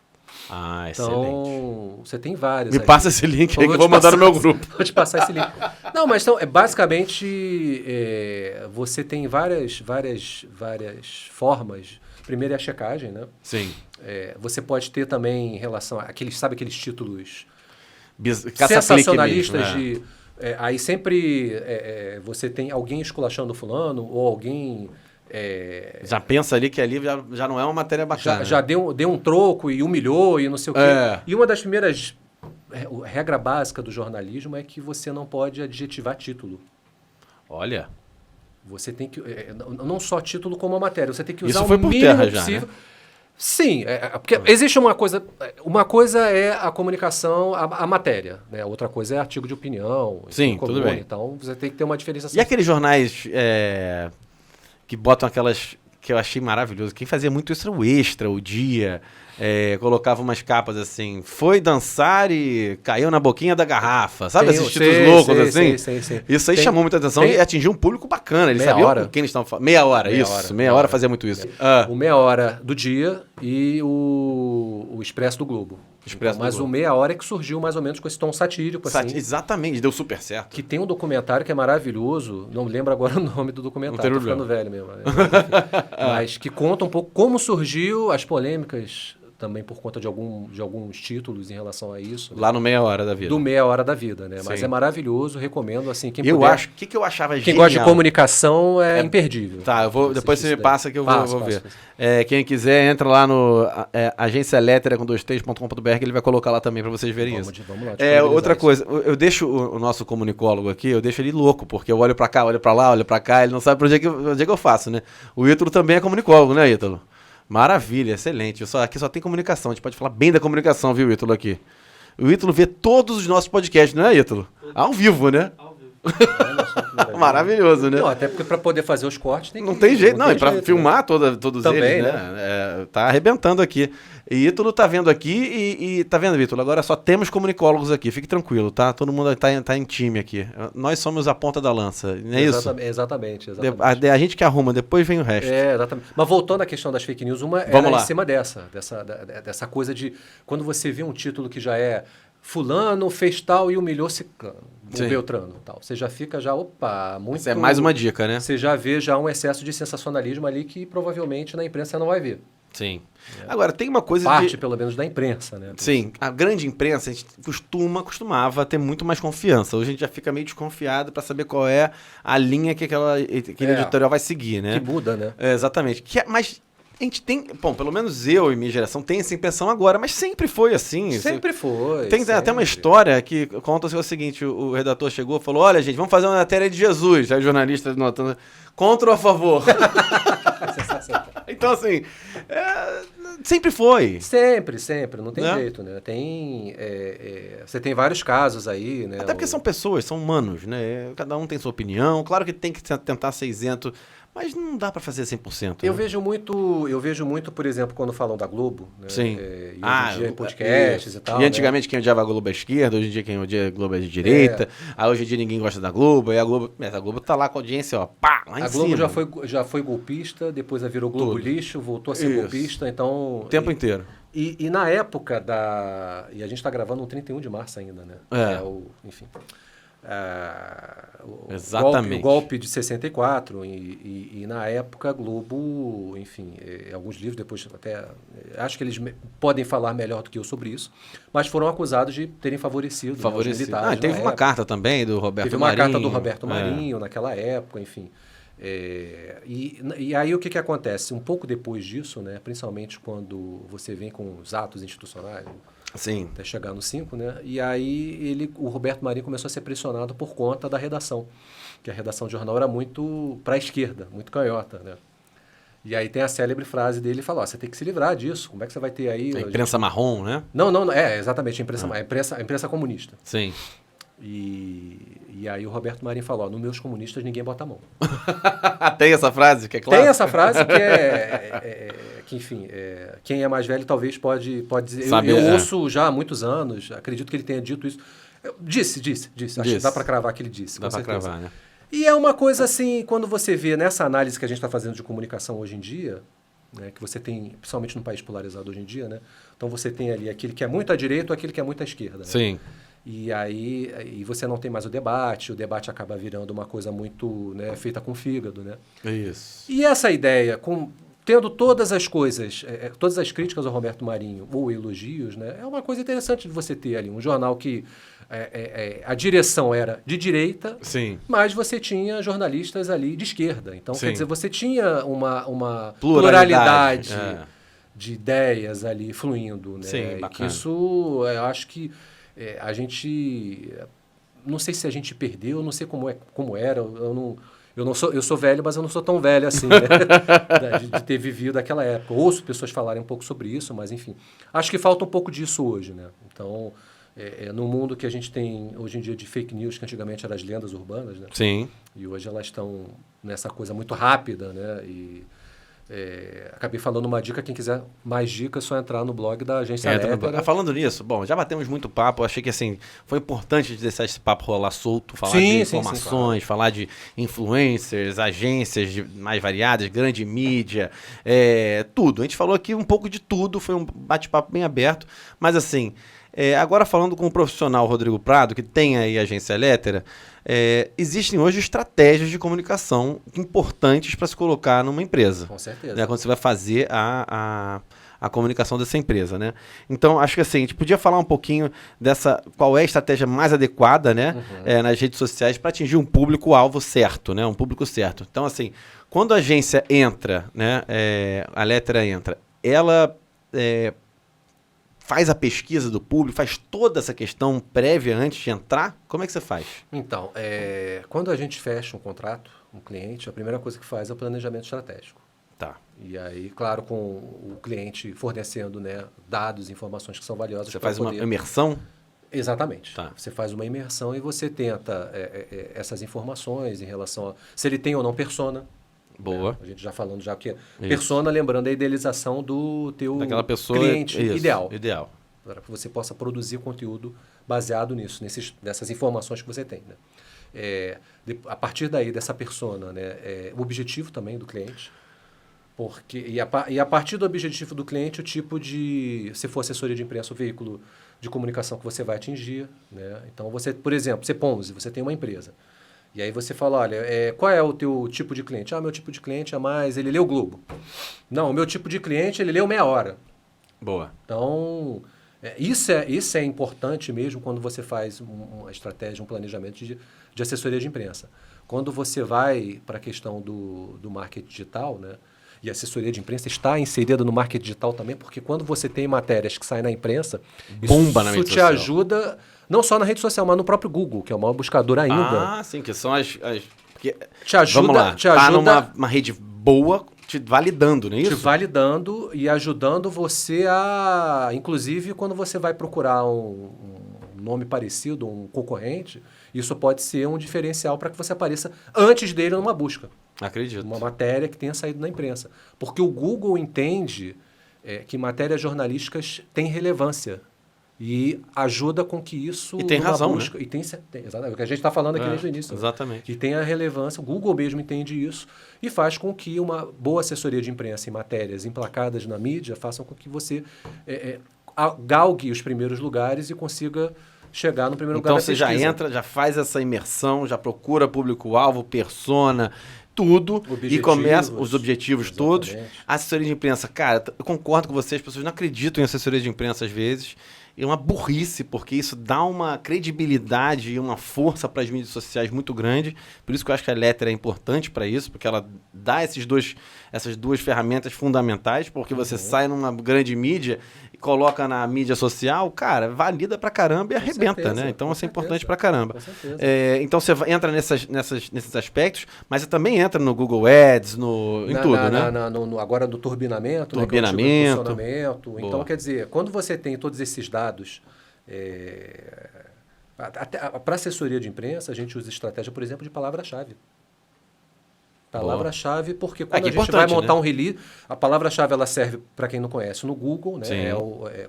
Excelente. Então, você tem vários. Me passa esse link aí que eu vou mandar no meu grupo. Vou te passar esse link. Não, mas então, basicamente, você tem várias formas. Primeiro é a checagem, né? Sim. Você pode ter também em relação a aqueles títulos sensacionalistas de... aí sempre você tem alguém esculachando fulano ou alguém... já pensa ali que ali já não é uma matéria bacana. Já deu um troco e humilhou e não sei o quê. E uma das primeiras... regra básica do jornalismo é que você não pode adjetivar título. Olha... Você tem que... não só título como a matéria. Você tem que usar isso foi o por mínimo terra possível. Já, né? Sim, porque existe uma coisa... Uma coisa é a comunicação, a matéria. Né? Outra coisa é artigo de opinião. Sim, tudo bem. Então, você tem que ter uma diferenciação. E aqueles jornais que botam aquelas... Que eu achei maravilhoso. Quem fazia muito isso era o Extra, o Dia... colocava umas capas assim, foi dançar e caiu na boquinha da garrafa, sabe? Esses títulos loucos assim. Sim. Isso aí chamou muita atenção e atingiu um público bacana. Eles sabiam com quem eles estavam falando. Meia hora fazia muito isso. O Meia Hora do Dia e o Expresso do Globo. Mas o Meia Hora é que surgiu mais ou menos com esse tom satírico. Assim, exatamente, deu super certo. Que tem um documentário que é maravilhoso, não lembro agora o nome do documentário, tô ficando velho mesmo. Né? Mas que conta um pouco como surgiu as polêmicas, também por conta de alguns títulos em relação a isso. Lá no Meia Hora da Vida. Do Meia Hora da Vida, né? Mas Sim. é maravilhoso, recomendo, assim, quem puder. O que eu achava quem genial. gosta de comunicação é imperdível. Tá, eu vou, depois você me passa que eu vou ver. Quem quiser, entra lá no agencialettera com 2t.com.br que ele vai colocar lá também para vocês verem isso. Vamos lá. Outra coisa, eu deixo o nosso comunicólogo aqui, eu deixo ele louco, porque eu olho para cá, olho para lá, olho para cá, ele não sabe para onde é que eu faço, né? O Ítalo também é comunicólogo, né, Ítalo? Maravilha, excelente. Aqui só tem comunicação. A gente pode falar bem da comunicação, viu, Ítalo, aqui. O Ítalo vê todos os nossos podcasts, não é, Ítalo? Ao vivo, né? Ao vivo. Maravilhoso, né? Não, até porque para poder fazer os cortes tem que... Não tem jeito, não. E para filmar todos também, eles, né? Tá arrebentando aqui. E Ítalo tá vendo aqui e tá vendo, Ítalo? Agora só temos comunicólogos aqui. Fique tranquilo, tá? Todo mundo tá em time aqui. Nós somos a ponta da lança, não é isso? Exatamente. A gente que arruma, depois vem o resto. Exatamente. Mas voltando à questão das fake news, em cima dessa coisa de quando você vê um título que já é fulano fez tal e humilhou ciclano, o Beltrano, tal. Você já fica muito... Isso é mais uma dica, né? Você já vê um excesso de sensacionalismo ali que provavelmente na imprensa não vai ver. Sim. Agora, tem uma coisa Parte, pelo menos, da imprensa, né? Sim. A grande imprensa, a gente costumava ter muito mais confiança. Hoje a gente já fica meio desconfiado para saber qual é a linha que aquele editorial vai seguir, né? Que muda, né? Exatamente. Mas a gente tem... Bom, pelo menos eu e minha geração tem essa impressão agora, mas sempre foi assim. Sempre foi. Tem até uma história que conta o seguinte, o redator chegou e falou, olha, gente, vamos fazer uma matéria de Jesus. Aí o jornalista notando, contra ou a favor? Então, assim, sempre foi. Sempre, não tem jeito, né? Você tem vários casos aí, né? Até porque são pessoas, são humanos, né? Cada um tem sua opinião. Claro que tem que tentar ser isento, mas não dá para fazer 100%. Eu né? vejo muito, por exemplo, quando falam da Globo, né? Sim. E hoje em dia em podcasts isso. e tal. E antigamente quem odiava a Globo é esquerda, hoje em dia quem odia a Globo é de direita. Aí hoje em dia ninguém gosta da Globo, e a Globo tá lá com a audiência, ó, pá, lá em A cima. Globo já foi golpista, depois ela virou Globo Lixo, voltou a ser Isso. golpista, então... O tempo inteiro. E na época da... E a gente está gravando no 31 de março ainda, né? Enfim... Exatamente. O golpe de 64 e na época a Globo, enfim, alguns livros depois até acho que eles podem falar melhor do que eu sobre isso, mas foram acusados de terem favorecido. Né, os militares. Teve uma carta também do Roberto Marinho. Teve uma carta do Roberto Marinho naquela época, enfim. E aí o que acontece? Um pouco depois disso, né, principalmente quando você vem com os atos institucionais, Sim. até chegar no 5, né? E aí o Roberto Marinho começou a ser pressionado por conta da redação, que a redação do jornal era muito para a esquerda, muito canhota, né? E aí tem a célebre frase dele, falou, você tem que se livrar disso, como é que você vai ter aí... A imprensa marrom, né? Não, exatamente, a imprensa comunista. Sim. E aí o Roberto Marinho falou, nos meus comunistas ninguém bota a mão. Tem essa frase que é clássica? Tem essa frase que enfim, quem é mais velho talvez pode dizer. Eu ouço já há muitos anos, acredito que ele tenha dito isso. Disse. Acho que dá para cravar que ele disse. Dá para cravar, né? E é uma coisa assim, quando você vê nessa análise que a gente está fazendo de comunicação hoje em dia, né, que você tem, principalmente num país polarizado hoje em dia, né? Então você tem ali aquele que é muito à direita ou aquele que é muito à esquerda. Né? Sim. E aí você não tem mais o debate acaba virando uma coisa muito, né, feita com fígado, né? Isso. E essa ideia, tendo todas as coisas, todas as críticas ao Roberto Marinho ou elogios, né, é uma coisa interessante de você ter ali um jornal que a direção era de direita, sim, mas você tinha jornalistas ali de esquerda. Então, sim, quer dizer, você tinha uma pluralidade de ideias ali fluindo. Né? Sim, bacana. E que isso, eu acho que a gente... Não sei se a gente perdeu, não sei como era, eu sou velho, mas eu não sou tão velho assim, né? de ter vivido aquela época. Ouço pessoas falarem um pouco sobre isso, mas enfim. Acho que falta um pouco disso hoje, né? Então, no mundo que a gente tem hoje em dia de fake news, que antigamente eram as lendas urbanas, né? Sim. E hoje elas estão nessa coisa muito rápida, né? E acabei falando uma dica, quem quiser mais dicas, é só entrar no blog da Agência Lettera. Falando nisso, bom, já batemos muito papo, achei que assim, foi importante deixar esse papo rolar solto, falar de informações, claro. Falar de influencers, agências mais variadas, grande mídia, tudo. A gente falou aqui um pouco de tudo, foi um bate-papo bem aberto, mas assim, agora falando com o profissional Rodrigo Prado, que tem aí a Agência Lettera, existem hoje estratégias de comunicação importantes para se colocar numa empresa. Com certeza. Né, quando você vai fazer a comunicação dessa empresa, né? Então, acho que assim, a gente podia falar um pouquinho qual é a estratégia mais adequada, né? Nas redes sociais para atingir um público-alvo certo, né? Um público certo. Então, assim, quando a agência entra, né? A Lettera entra, ela... faz a pesquisa do público, faz toda essa questão prévia antes de entrar? Como é que você faz? Então, quando a gente fecha um contrato, um cliente, a primeira coisa que faz é o planejamento estratégico. Tá. E aí, claro, com o cliente fornecendo, né, dados, informações que são valiosas. Você faz uma imersão? Exatamente. Tá. Você faz uma imersão e você tenta essas informações em relação a se ele tem ou não persona. Boa. A gente já falando que persona, lembrando a idealização do teu cliente ideal. Para que você possa produzir conteúdo baseado nisso, nessas informações que você tem. Né? A partir daí, dessa persona, né, o objetivo também do cliente. E a partir do objetivo do cliente, o tipo de... Se for assessoria de imprensa, o veículo de comunicação que você vai atingir. Né? Então, você, por exemplo, você tem uma empresa. E aí você fala, olha, qual é o teu tipo de cliente? Meu tipo de cliente é mais, ele lê o Globo. Não, o meu tipo de cliente, ele lê o Meia Hora. Boa. Então, isso é importante mesmo quando você faz uma estratégia, um planejamento de assessoria de imprensa. Quando você vai para a questão do marketing digital, né? E a assessoria de imprensa está inserida no marketing digital também, porque quando você tem matérias que saem na imprensa, bomba na rede social. Isso te ajuda... Não só na rede social, mas no próprio Google, que é o maior buscador ainda. Sim, que são as te ajuda, vamos lá, tá numa rede boa, te validando, não é isso? Te validando e ajudando você a... Inclusive, quando você vai procurar um nome parecido, um concorrente, isso pode ser um diferencial para que você apareça antes dele numa busca. Acredito. Uma matéria que tenha saído na imprensa. Porque o Google entende que matérias jornalísticas têm relevância. E ajuda com que isso... E tem razão, busca, né? E tem, exatamente, o que a gente está falando aqui desde o início. Exatamente. E tem a relevância, o Google mesmo entende isso, e faz com que uma boa assessoria de imprensa em matérias emplacadas na mídia façam com que você galgue os primeiros lugares e consiga chegar no primeiro lugar da pesquisa. Então você já entra, já faz essa imersão, já procura público-alvo, persona... tudo, e começa os objetivos todos. A assessoria de imprensa, cara, eu concordo com você, as pessoas não acreditam em assessoria de imprensa às vezes. É uma burrice, porque isso dá uma credibilidade e uma força para as mídias sociais muito grande. Por isso que eu acho que a Letter é importante para isso, porque ela dá essas duas ferramentas fundamentais, porque você sai numa grande mídia e coloca na mídia social, cara, valida pra caramba e arrebenta, né? Então isso é importante pra caramba. Com certeza. Então você entra nesses aspectos, mas você também entra no Google Ads, em tudo, né? Agora no turbinamento, Turbinamento. Posicionamento. Então, quer dizer, quando você tem todos esses dados, para assessoria de imprensa, a gente usa estratégia, por exemplo, de palavra-chave. Palavra-chave, porque quando a gente vai montar um release, a palavra-chave ela serve, para quem não conhece, no Google, né?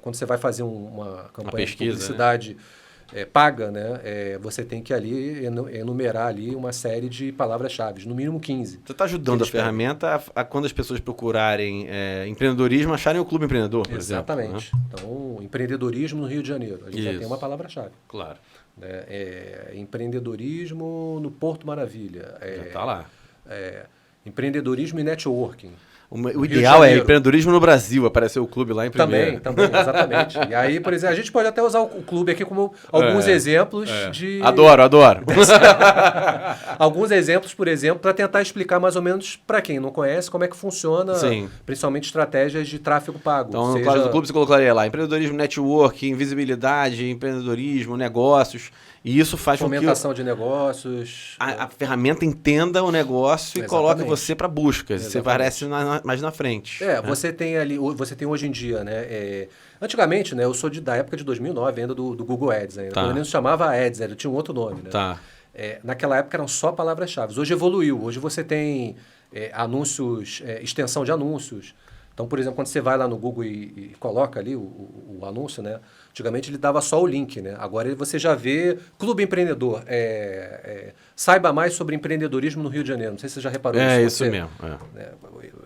Quando você vai fazer uma campanha pesquisa, de publicidade paga, né? Você tem que ali enumerar ali uma série de palavras-chave, no mínimo 15. Você está ajudando a ferramenta a quando as pessoas procurarem empreendedorismo, acharem o Clube Empreendedor, por Exatamente. exemplo. Né? Então, empreendedorismo no Rio de Janeiro. A gente já tem uma palavra-chave. Claro. Empreendedorismo no Porto Maravilha. Já está lá. Empreendedorismo e networking. O ideal é empreendedorismo no Brasil, aparecer o clube lá em primeiro. Também, exatamente. E aí, por exemplo, a gente pode até usar o clube aqui como alguns exemplos de... Adoro. Alguns exemplos, por exemplo, para tentar explicar mais ou menos para quem não conhece como é que funciona, principalmente estratégias de tráfego pago. Então, no caso do clube, você colocaria lá empreendedorismo, networking, visibilidade, empreendedorismo, negócios. E isso faz com que fomentação de negócios. A ferramenta entenda o negócio e coloque você para busca. Você aparece mais na frente. Você tem hoje em dia, né? Antigamente, né? Eu sou da época de 2009, ainda do Google Ads ainda. Não se chamava Ads, tinha um outro nome, né? Naquela época eram só palavras-chave. Hoje evoluiu. Hoje você tem anúncios, extensão de anúncios. Então, por exemplo, quando você vai lá no Google e coloca ali o anúncio, né? Antigamente ele dava só o link, né? Agora você já vê Clube Empreendedor. Saiba mais sobre empreendedorismo no Rio de Janeiro. Não sei se você já reparou isso. Isso mesmo.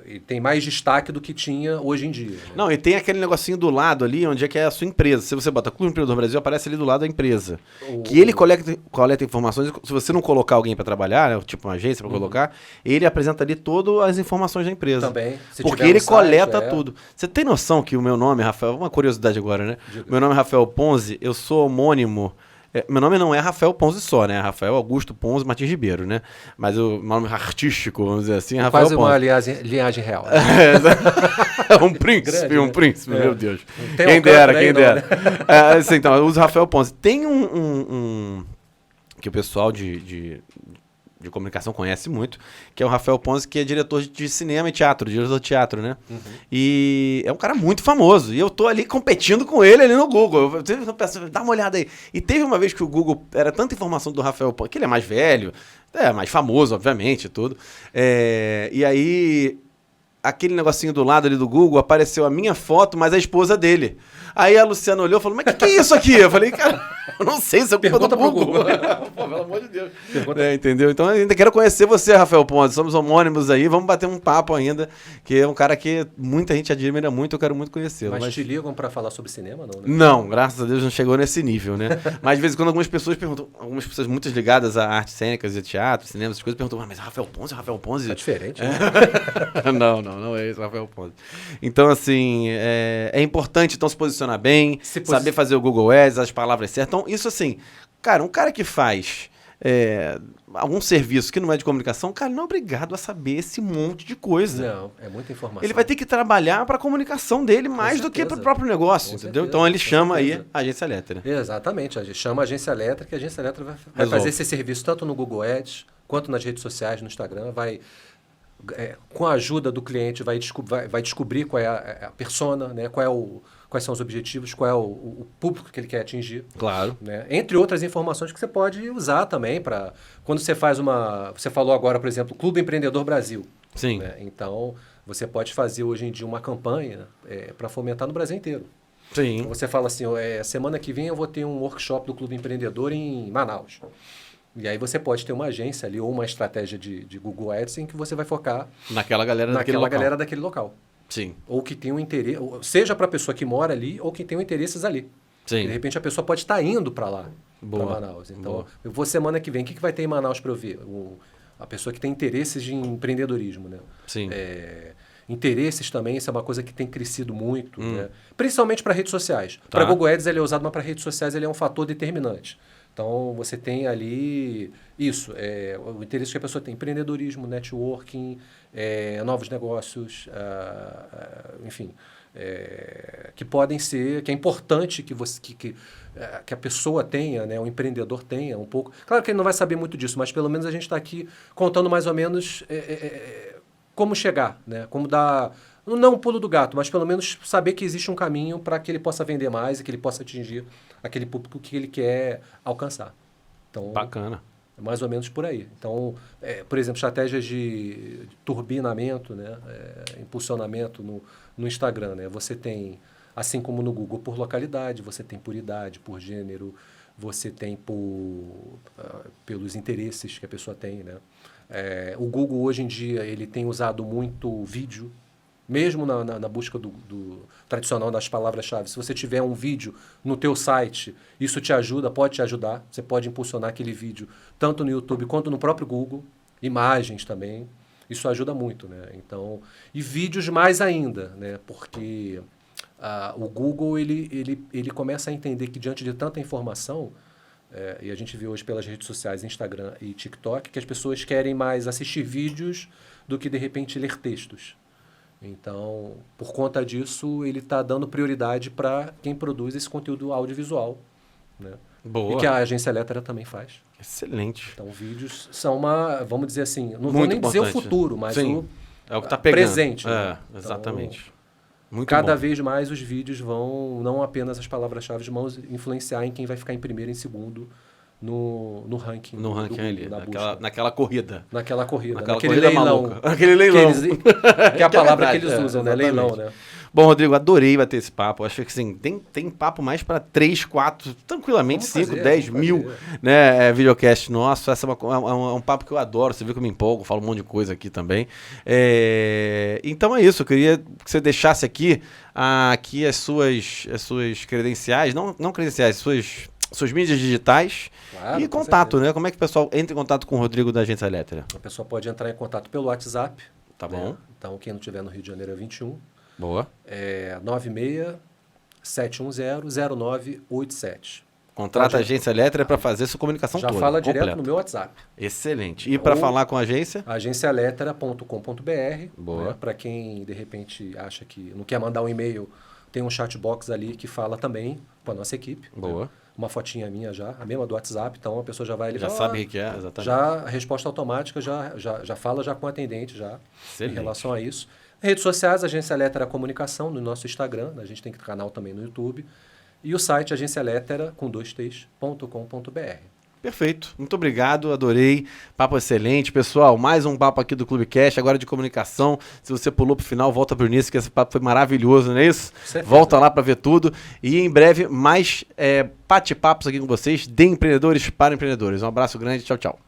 E tem mais destaque do que tinha hoje em dia. Né? Não, e tem aquele negocinho do lado ali, onde é que é a sua empresa. Se você bota Clube Empreendedor Brasil, aparece ali do lado da empresa. Que ele coleta informações. Se você não colocar alguém para trabalhar, né, tipo uma agência para colocar, ele apresenta ali todas as informações da empresa. Também. Porque ele coleta tudo. Você tem noção que o meu nome é Rafael... Uma curiosidade agora, né? Meu nome é Rafael Ponzi, eu sou homônimo... meu nome não é Rafael Ponzi só, né? Rafael Augusto Ponzi Martins Ribeiro, né? Mas o meu nome artístico, vamos dizer assim, é Rafael Quase Ponzi. uma linhagem real. Um príncipe, grande, né? Meu Deus. Tem quem dera. Então, eu uso Rafael Ponzi. Tem que o pessoal de comunicação conhece muito, que é o Rafael Ponzi, que é diretor de cinema e teatro, diretor de teatro, né? E é um cara muito famoso. E eu tô ali competindo com ele ali no Google. Eu penso, dá uma olhada aí. E teve uma vez que o Google era tanta informação do Rafael Ponzi, que ele é mais velho, mais famoso, obviamente, tudo. E aí, aquele negocinho do lado ali do Google, apareceu a minha foto, mas a esposa dele. Aí a Luciana olhou e falou, mas o que é isso aqui? Eu falei, cara, eu não sei, isso é culpa do Google. Pô, pelo amor de Deus. Entendeu? Então, eu ainda quero conhecer você, Rafael Ponzi. Somos homônimos aí, vamos bater um papo ainda, que é um cara que muita gente admira muito, eu quero muito conhecê-lo. Mas te ligam para falar sobre cinema, não, né? Não, graças a Deus não chegou nesse nível, né? Mas de vez em quando algumas pessoas perguntam, algumas pessoas muito ligadas a artes cênicas e teatro, cinema, essas coisas, perguntam, mas Rafael Ponzi? Tá diferente, né? Não é isso, Rafael Ponzi. Então, assim, é importante então se posicionar bem, saber fazer o Google Ads, as palavras certas. Então, isso assim, cara, um cara que faz algum serviço que não é de comunicação, cara, não é obrigado a saber esse monte de coisa. Não, é muita informação. Ele vai ter que trabalhar para a comunicação dele mais do que para o próprio negócio, entendeu? Então ele chama aí a agência Letter. Exatamente, a gente chama a agência Letter, que a agência Letter vai fazer esse serviço tanto no Google Ads, quanto nas redes sociais, no Instagram, vai com a ajuda do cliente, vai descobrir qual é a persona, né? Quais são os objetivos, qual é o público que ele quer atingir. Claro. Né? Entre outras informações que você pode usar também para... Quando você faz você falou agora, por exemplo, Clube Empreendedor Brasil. Sim. Né? Então, você pode fazer hoje em dia uma campanha para fomentar no Brasil inteiro. Sim. Então, você fala assim, semana que vem eu vou ter um workshop do Clube Empreendedor em Manaus. E aí você pode ter uma agência ali ou uma estratégia de Google Ads em que você vai focar naquela galera daquele local. Sim. Ou que tem um interesse, seja para a pessoa que mora ali ou que tem interesses ali. Sim. De repente a pessoa pode estar indo para lá, para Manaus. Então, eu vou semana que vem, o que vai ter em Manaus para eu ver? A pessoa que tem interesses em empreendedorismo, né? Sim. Interesses também, isso é uma coisa que tem crescido muito, né? Principalmente para redes sociais. Tá. Para Google Ads ele é usado, mas para redes sociais ele é um fator determinante. Então, você tem ali isso, o interesse que a pessoa tem, empreendedorismo, networking, novos negócios, enfim, que podem ser, que é importante que a pessoa tenha, né, o empreendedor tenha um pouco. Claro que ele não vai saber muito disso, mas pelo menos a gente está aqui contando mais ou menos como chegar, né, como dar... Não um pulo do gato, mas pelo menos saber que existe um caminho para que ele possa vender mais e que ele possa atingir aquele público que ele quer alcançar. Então, bacana. É mais ou menos por aí. Então, por exemplo, estratégias de turbinamento, né? Impulsionamento no Instagram. Né? Você tem, assim como no Google, por localidade, você tem por idade, por gênero, você tem pelos interesses que a pessoa tem. Né? O Google, hoje em dia, ele tem usado muito vídeo, mesmo na busca do tradicional das palavras-chave. Se você tiver um vídeo no teu site, isso te ajuda, pode te ajudar. Você pode impulsionar aquele vídeo tanto no YouTube quanto no próprio Google. Imagens também. Isso ajuda muito, né? Então, e vídeos mais ainda, né? Porque o Google ele começa a entender que diante de tanta informação, e a gente vê hoje pelas redes sociais, Instagram e TikTok, que as pessoas querem mais assistir vídeos do que, de repente, ler textos. Então, por conta disso, ele está dando prioridade para quem produz esse conteúdo audiovisual. Né? Boa. E que a agência Lettera também faz. Excelente. Então, vídeos são vamos dizer assim, não muito vou nem importante. dizer o futuro, mas Sim, o é o que tá pegando. Presente. Né? Exatamente. Então, muito cada bom. vez mais os vídeos vão, não apenas as palavras-chave, vão influenciar em quem vai ficar em primeiro e em segundo no ranking. No ranking Google, ali, naquela corrida. Naquela corrida. Naquela naquele corrida leilão. maluca. Aquele leilão. Que é a palavra verdade, que eles usam, né? exatamente. Leilão, né? Bom, Rodrigo, adorei bater esse papo. Acho que assim, tem papo mais para 3, 4, tranquilamente, 5, 10 mil, né, videocast nosso. Essa é um papo que eu adoro. Você viu que eu me empolgo, falo um monte de coisa aqui também. Então é isso. Eu queria que você deixasse aqui as suas credenciais, não credenciais, suas mídias digitais, claro, e contato, né? Como é que o pessoal entra em contato com o Rodrigo da Agência Lettera? A pessoa pode entrar em contato pelo WhatsApp. Tá bom. Então, quem não estiver no Rio de Janeiro é 21. Boa. 96-710-0987. Contrata a Agência Lettera para fazer sua comunicação já toda. Já fala completa. direto no meu WhatsApp. Excelente. E para falar com a agência? agencialettera.com.br. Boa. Né? Para quem, de repente, acha que não quer mandar um e-mail, tem um chatbox ali que fala também com a nossa equipe. Boa. Né? Uma fotinha minha já, a mesma do WhatsApp, então a pessoa já vai ali. Já sabe o que é, exatamente. Já a resposta automática, já fala já com o atendente já. Excelente. Em relação a isso. Redes sociais, Agência Lettera Comunicação, no nosso Instagram, a gente tem canal também no YouTube. E o site agencialettera, com 2ts.com.br. Perfeito. Muito obrigado, adorei. Papo excelente. Pessoal, mais um papo aqui do Clubecast, agora de comunicação. Se você pulou pro final, volta pro início, que esse papo foi maravilhoso, não é isso? Certeza. Volta lá para ver tudo. E em breve, mais bate-papos aqui com vocês de empreendedores para empreendedores. Um abraço grande, tchau, tchau.